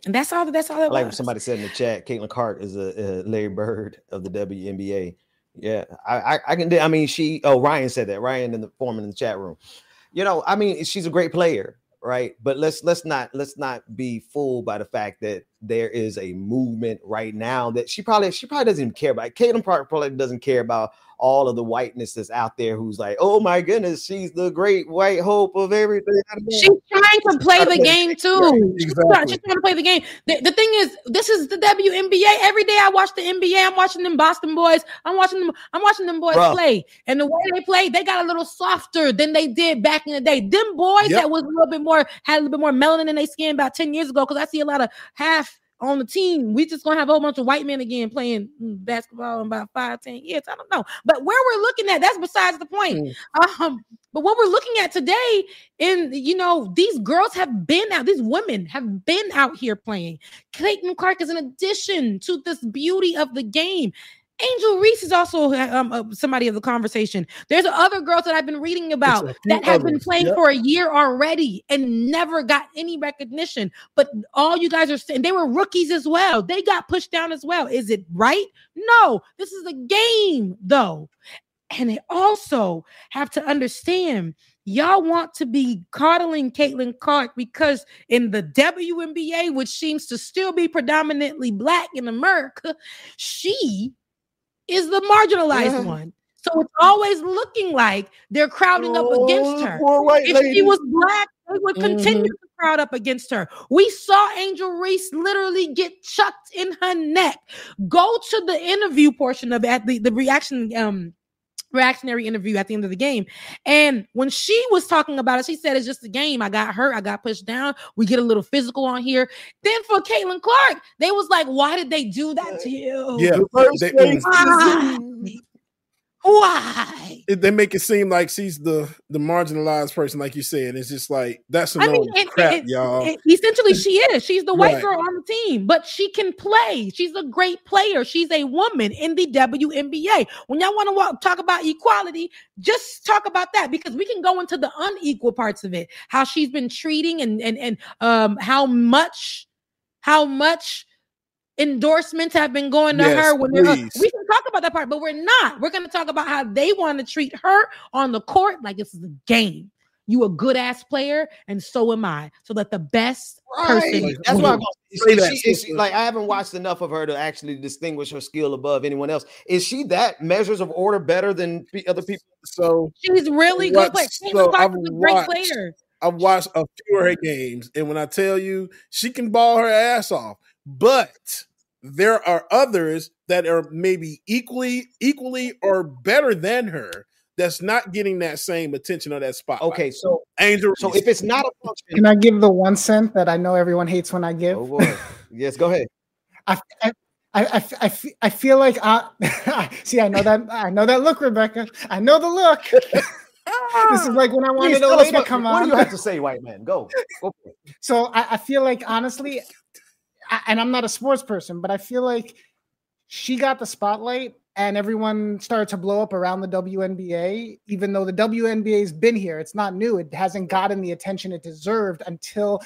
And that's all. That's all. Like somebody said in the chat, Caitlin Clarke is a Larry Bird of the WNBA. Yeah, I can. I mean, Ryan said that. Ryan in the foreman in the chat room. I mean, she's a great player, right? But let's not be fooled by the fact that there is a movement right now that she probably doesn't even care about. Caitlin Clarke probably doesn't care about all of the whiteness that's out there who's like, oh my goodness, she's the great white hope of everything. She's trying to play the game too. Exactly. She's trying to play the game. The thing is, this is the WNBA. Every day I watch the NBA. I'm watching them Boston boys. I'm watching them boys play. And the way they play, they got a little softer than they did back in the day. Them boys that was had a little bit more melanin in their skin about 10 years ago, because I see a lot of half on the team. We just gonna have a whole bunch of white men again playing basketball in about 5-10 years. I don't know. But where we're looking at, that's besides the point. But what we're looking at today, these girls have been out, these women have been out here playing. Caitlin Clarke is an addition to this beauty of the game. Angel Reese is also somebody of the conversation. There's other girls that I've been reading about that have been playing for a year already and never got any recognition. But all you guys are saying, they were rookies as well. They got pushed down as well. Is it right? No, this is a game though. And they also have to understand, y'all want to be coddling Caitlin Clarke because in the WNBA, which seems to still be predominantly black in America, she is the marginalized one. So it's always looking like they're crowding up against her. If she was black, they would continue to crowd up against her. We saw Angel Reese literally get chucked in her neck. Go to the interview portion of it, the reactionary interview at the end of the game. And when she was talking about it, she said, it's just a game. I got hurt. I got pushed down. We get a little physical on here. Then for Caitlin Clarke, they was like, why did they do that to you? Yeah. Why? They make it seem like she's the marginalized person, like you said. It's just like, that's crap, y'all. Essentially, she is. She's the white girl on the team, but she can play. She's a great player. She's a woman in the WNBA. When y'all want to talk about equality, just talk about that, because we can go into the unequal parts of it, how she's been treating and how much endorsements have been going to her when we can talk about that part, but we're not. We're going to talk about how they want to treat her on the court like this is a game. You a good ass player, and so am I. So that the best person. That's why I haven't watched enough of her to actually distinguish her skill above anyone else. Is she that measures of order better than other people? So she's really good player. Clarke is a great player. I've watched a few of her games, and when I tell you, she can ball her ass off. But there are others that are maybe equally or better than her that's not getting that same attention on that spotlight. Okay, so Angel. So if it's not a function, Can I give the 1 cent that I know everyone hates when I give? Oh boy. Yes, go ahead. I feel like see, I know that look, Rebecca. I know the look. This is like when I wanted a lady to come on. What do you have to say, white man? Go. So I feel like, honestly, and I'm not a sports person, but I feel like she got the spotlight and everyone started to blow up around the WNBA, even though the WNBA has been here. It's not new. It hasn't gotten the attention it deserved until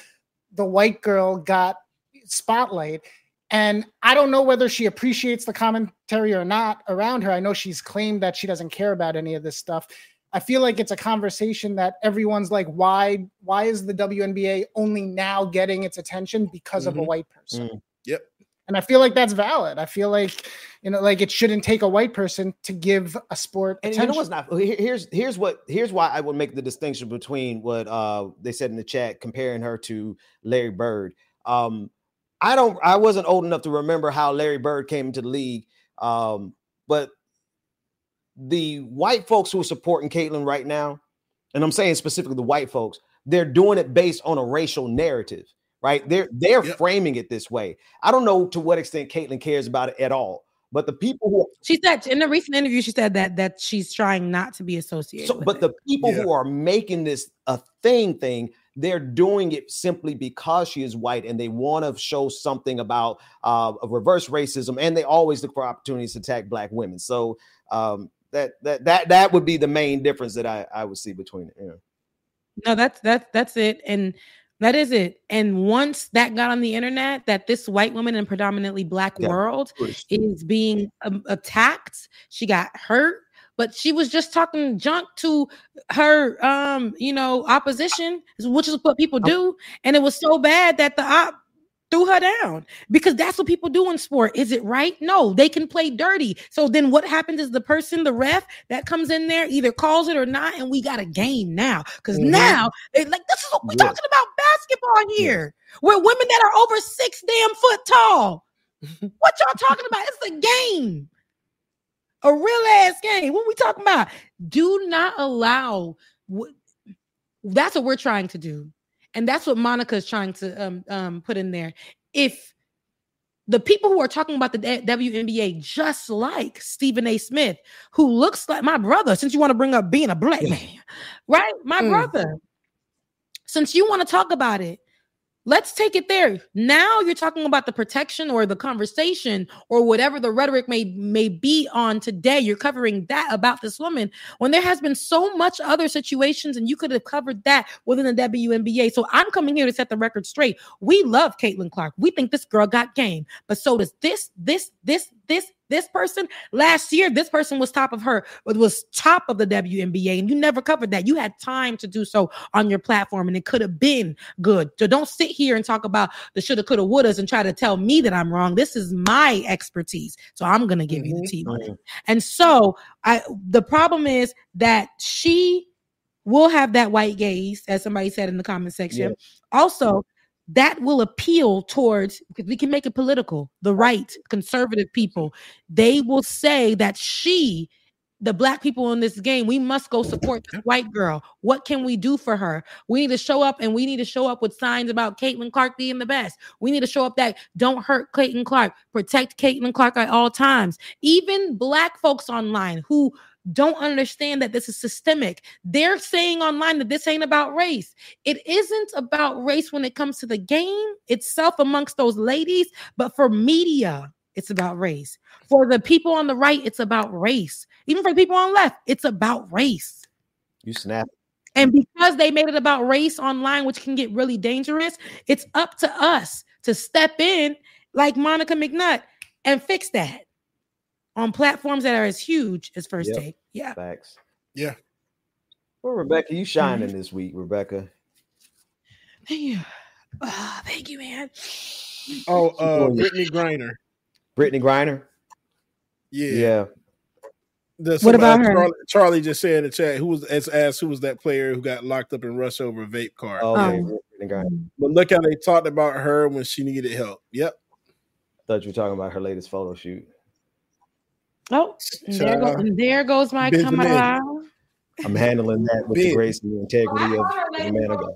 the white girl got spotlight. And I don't know whether she appreciates the commentary or not around her. I know she's claimed that she doesn't care about any of this stuff. I feel like it's a conversation that everyone's like, why is the WNBA only now getting its attention because of a white person? Yep. And I feel like that's valid. I feel like, like it shouldn't take a white person to give a sport attention. You know what's not? Here's why I would make the distinction between what they said in the chat, comparing her to Larry Bird. I wasn't old enough to remember how Larry Bird came into the league, but the white folks who are supporting Caitlyn right now, and I'm saying specifically the white folks, they're doing it based on a racial narrative, right? They're framing it this way. I don't know to what extent Caitlyn cares about it at all, but the people who she said in a recent interview, she said that she's trying not to be associated. But the people who are making this a thing, they're doing it simply because she is white and they want to show something about reverse racism, and they always look for opportunities to attack Black women. So that would be the main difference that I would see between it. No, that's it, and that is it. And once that got on the internet, that this white woman in predominantly Black world is being attacked, she got hurt. But she was just talking junk to her, opposition, which is what people do. And it was so bad that the op threw her down, because that's what people do in sport. Is it right? No, they can play dirty. So then what happens is the ref that comes in there either calls it or not, and we got a game now. Because now, this is what we're talking about basketball here, where women that are over 6 damn foot tall. What y'all talking about? It's a game. A real ass game. What we talking about? Do not allow. That's what we're trying to do, and that's what Monica is trying to put in there. If the people who are talking about the WNBA, just like Stephen A. Smith, who looks like my brother, since you want to bring up being a Black man, right? My brother. Since you want to talk about it, let's take it there. Now you're talking about the protection or the conversation or whatever the rhetoric may be on today. You're covering that about this woman when there has been so much other situations, and you could have covered that within the WNBA. So I'm coming here to set the record straight. We love Caitlin Clarke. We think this girl got game, but so does this person. Last year, this person was top of the WNBA, and you never covered that. You had time to do so on your platform, and it could have been good. So don't sit here and talk about the shoulda, coulda, wouldas and try to tell me that I'm wrong. This is my expertise, so I'm gonna give you the tea on it. And so the problem is that she will have that white gaze, as somebody said in the comment section. Also, that will appeal towards, because we can make it political, the right, conservative people. They will say that the Black people in this game, we must go support this white girl. What can we do for her? We need to show up, and we need to show up with signs about Caitlin Clarke being the best. We need to show up that don't hurt Caitlin Clarke, protect Caitlin Clarke at all times. Even Black folks online who don't understand that this is systemic, they're saying online that this ain't about race. It isn't about race when it comes to the game itself amongst those ladies, but for media, it's about race. For the people on the right, it's about race. Even for the people on the left, it's about race. You snap. And because they made it about race online, which can get really dangerous, it's up to us to step in like Monica McNutt and fix that on platforms that are as huge as First Take. Yeah. Facts. Yeah. Well, Rebecca, you shining this week, Rebecca. Thank you. Thank you, man. Brittany Griner. Brittany Griner? Yeah. What about her? Charlie just said in the chat, who was that player who got locked up and rushed over a vape cart? But look how they talked about her when she needed help. Yep. Thought you were talking about her latest photo shoot. Oh, there goes my camera. I'm handling that with the grace and the integrity of the man of God.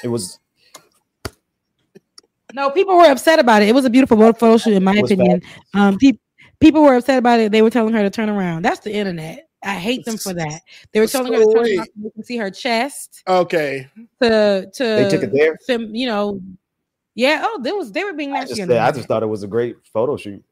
It was. No, people were upset about it. It was a beautiful photo shoot, in my opinion. People were upset about it. They were telling her to turn around. That's the internet. I hate them for that. They were telling her to turn around so you can see her chest. Okay. They took it there. You know. Yeah. Oh, they were being nasty. I just thought it was a great photo shoot.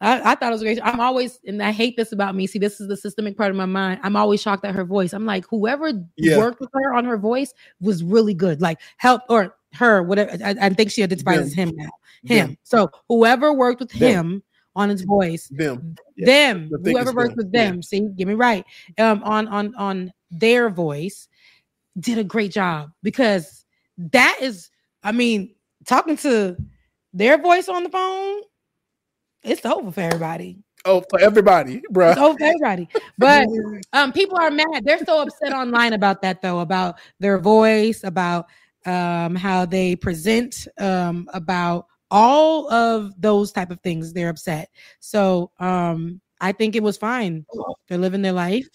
I thought it was great. I'm always, and I hate this about me. See, this is the systemic part of my mind. I'm always shocked at her voice. I'm like, whoever worked with her on her voice was really good. Like help or her, whatever. I think she identifies as him now. Him. So whoever worked with him on his voice, whoever worked with them. See, get me right. On their voice, did a great job, because that is, I mean, talking to their voice on the phone. It's over for everybody. Oh, for everybody, bro. It's over for everybody. But people are mad. They're so upset online about that, though, about their voice, about how they present, about all of those type of things. They're upset. So I think it was fine. They're living their life,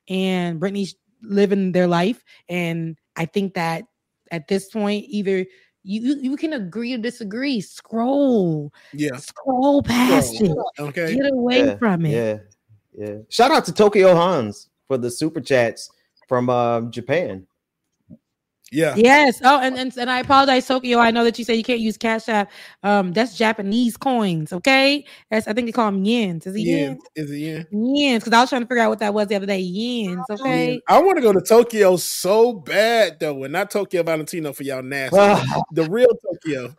and Britney's living their life. And I think that at this point, either you can agree or disagree. Scroll past it. Okay, get away from it. Yeah. Shout out to Tokyo Hans for the super chats from Japan. Yeah. Yes. Oh, and I apologize, Tokyo. I know that you say you can't use Cash App. That's Japanese coins. Okay. I think they call them yens. Is it yen? Is it yen? Yens. Because I was trying to figure out what that was the other day. Yens. Okay. I want to go to Tokyo so bad though, and not Tokyo Valentino for y'all nasty. The real Tokyo.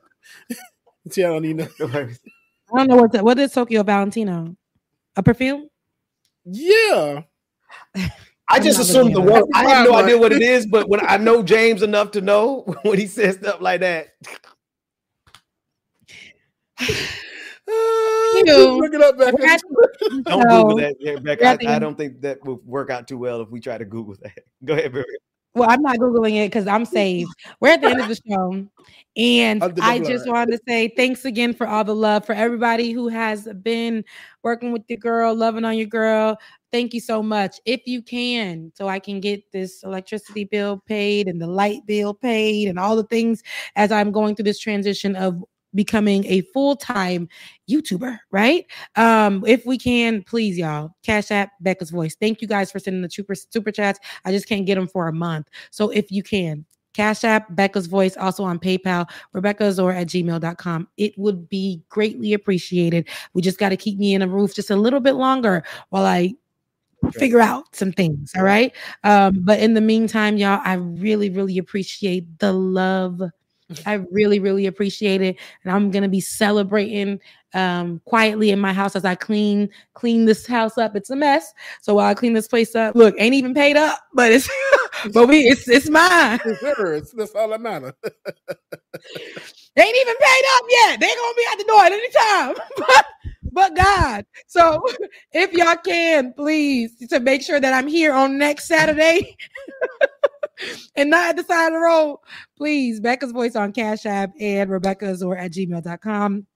Y'all don't even know. I don't know what is Tokyo Valentino. A perfume? Yeah. I just assumed the word. I have no idea what it is, but when I know James enough to know when he says stuff like that. Look it up, Becca. Don't Google that, Rebecca. I don't think that will work out too well if we try to Google that. Go ahead, Rebecca. Well, I'm not Googling it because I'm saved. We're at the end of the show. And I just wanted to say thanks again for all the love, for everybody who has been working with your girl, loving on your girl. Thank you so much. If you can, so I can get this electricity bill paid and the light bill paid and all the things as I'm going through this transition of becoming a full-time YouTuber, right? If we can, please, y'all, Cash App Becca's Voice. Thank you guys for sending the super chats. I just can't get them for a month. So if you can, Cash App Becca's Voice, also on PayPal, RebeccaAzor@gmail.com. It would be greatly appreciated. We just got to keep me in a roof just a little bit longer while I figure out some things. All right. But in the meantime, y'all, I really, really appreciate the love. I really, really appreciate it. And I'm going to be celebrating quietly in my house as I clean this house up. It's a mess. So while I clean this place up, look, ain't even paid up, but it's mine. That's all that matters. They ain't even paid up yet. They gonna be at the door at any time. But God. So if y'all can, please, to make sure that I'm here on next Saturday and not at the side of the road, please, Becca's Voice on Cash App and RebeccaAzor@gmail.com.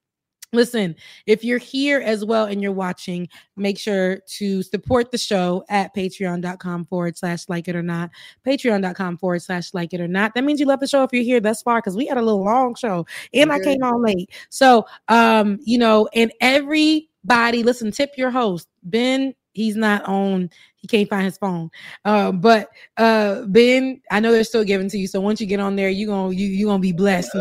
Listen, if you're here as well and you're watching, make sure to support the show at patreon.com/like-it-or-not. Patreon.com/like-it-or-not. That means you love the show if you're here thus far, because we had a little long show and I came on late. So, and everybody, listen, tip your host. Ben, he's not on. He can't find his phone. But Ben, I know they're still giving to you. So once you get on there, you're gonna be blessed.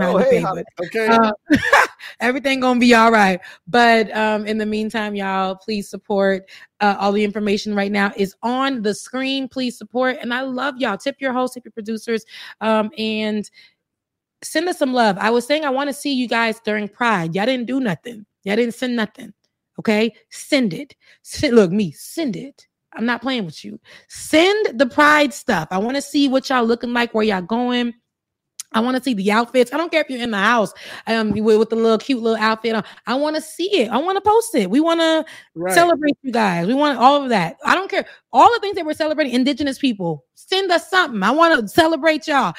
Everything gonna be all right. But in the meantime, y'all, please support. All the information right now is on the screen. Please support. And I love y'all. Tip your hosts, tip your producers, and send us some love. I was saying I want to see you guys during Pride. Y'all didn't do nothing. Y'all didn't send nothing. Okay, send it. Send it. I'm not playing with you. Send the Pride stuff. I want to see what y'all looking like, where y'all going. I want to see the outfits. I don't care if you're in the house with the little cute little outfit on. I want to see it. I want to post it. We want to celebrate you guys. We want all of that. I don't care. all the things that we're celebrating, indigenous people, send us something. I want to celebrate y'all.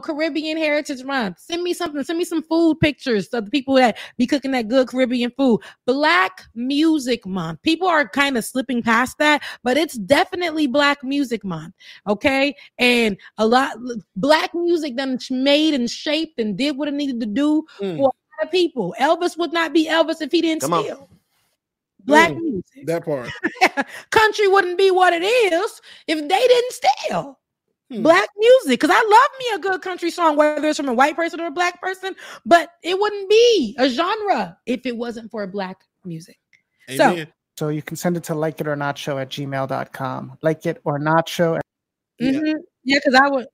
Caribbean Heritage Month. Send me something. Send me some food pictures of the people that be cooking that good Caribbean food. Black Music Month. People are kind of slipping past that, but it's definitely Black Music Month. Okay. And a lot Black music done made and shaped and did what it needed to do for a lot of people. Elvis would not be Elvis if he didn't steal. Black music. That part. Country wouldn't be what it is if they didn't steal. Black music. Because I love me a good country song, whether it's from a white person or a Black person, but it wouldn't be a genre if it wasn't for Black music. Amen. So you can send it to likeitornotshow@gmail.com. Like it or not show. Yeah, because I would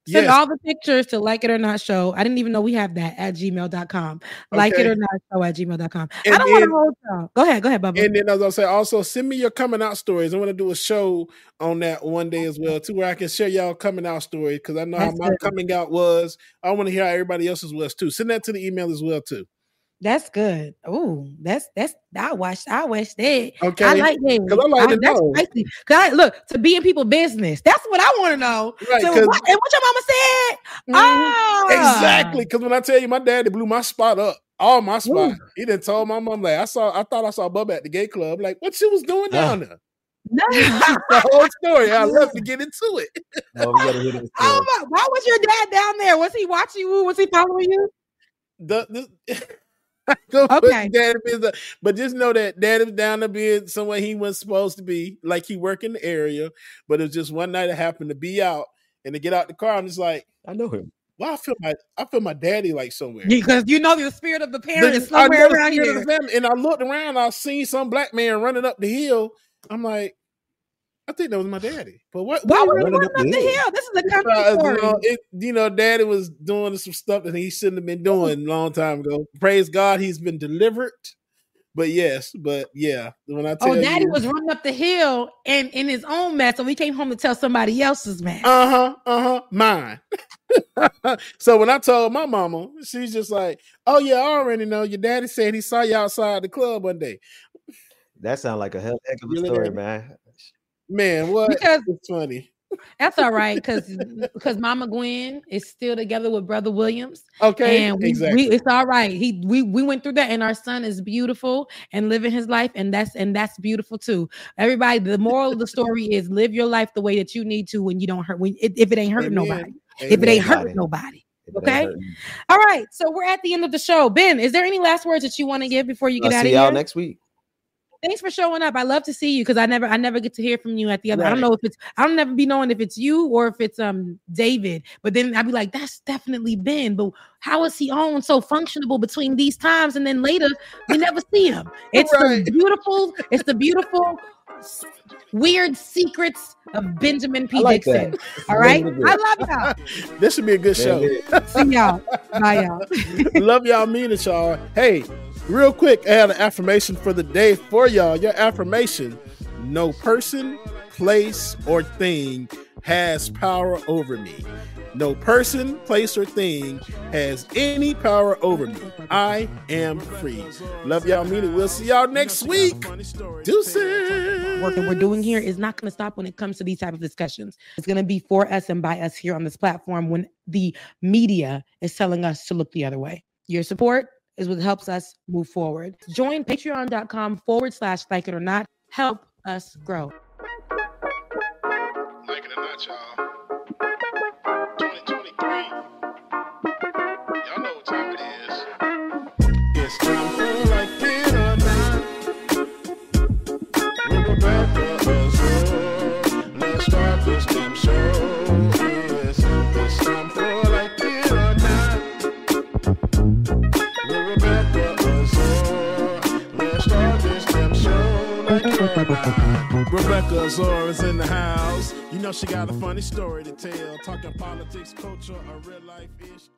send all the pictures to Like It or Not Show. I didn't even know we have that at gmail.com. Like It or Not Show at gmail.com. I don't want to hold y'all. Go ahead, Bubba. And then as I say, also send me your coming out stories. I want to do a show on that one day as well, too, where I can share y'all coming out stories, because I know how my coming out was. I want to hear how everybody else's was too. Send that to the email as well, too. That's good. Oh, that's I watch that. Okay. I like that. Because I like to know. Because look, to be in people's business. That's what I want to know. Right. So and what your mama said? Exactly. Because when I tell you, my daddy blew my spot up. All my spot. He done told my mom, like, I thought I saw Bubba at the gay club. Like, what she was doing down there? No. The whole story. I love to get into it. Why was your dad down there? Was he watching you? Was he following you? Okay. But just know that Daddy was down there being somewhere he wasn't supposed to be, like he worked in the area. But it was just one night I happened to be out, and to get out the car, I'm just like, I know him. Well, I feel my daddy like somewhere. Because you know the spirit of the parent is somewhere around here. And I looked around, I seen some Black man running up the hill. I'm like, I think that was my daddy. But why was he running up the hill? This is a country story. Daddy was doing some stuff that he shouldn't have been doing a long time ago. Praise God, he's been delivered. When I tell Daddy was running up the hill and in his own mess, so he came home to tell somebody else's mess. Mine. So when I told my mama, she's just like, "Oh yeah, I already know. Your daddy said he saw you outside the club one day." That sounds like a heck of a story, man. Man, what? Because it's funny. That's all right, because Mama Gwen is still together with Brother Williams. Okay, and exactly. It's all right. We went through that, and our son is beautiful and living his life, and that's beautiful too. Everybody, the moral of the story is live your life the way that you need to when you don't hurt. If it ain't hurting nobody, if it ain't hurting nobody. Okay. All right. So we're at the end of the show. Ben, is there any last words that you want to give before you get out of here? See y'all next week. Thanks for showing up. I love to see you because I never get to hear from you at the other. Right. I don't know if it's I'll never be knowing if it's you or if it's David. But then I'd be like, that's definitely Ben. But how is he on so functionable between these times? And then later we never see him. It's the beautiful weird secrets of Benjamin P. Dixon. All right. I love y'all. This should be a good show. See y'all. Bye, y'all. Love y'all, mean it, y'all. Hey. Real quick, I had an affirmation for the day for y'all. Your affirmation: no person, place, or thing has power over me. No person, place, or thing has any power over me. I am free. Love y'all, mean it. We'll see y'all next week. Deuces. Work that we're doing here is not going to stop when it comes to these type of discussions. It's going to be for us and by us here on this platform when the media is telling us to look the other way. Your support is what helps us move forward. Join patreon.com/like it or not. Help us grow. Like it or not, y'all. 2023. Y'all know what time it is. It's time for Like It or Not. With Rebecca Azor. Let's start this damn show. It's time for Like It or Not. Rebecca Azor is in the house. You know she got a funny story to tell. Talking politics, culture, or real life ish.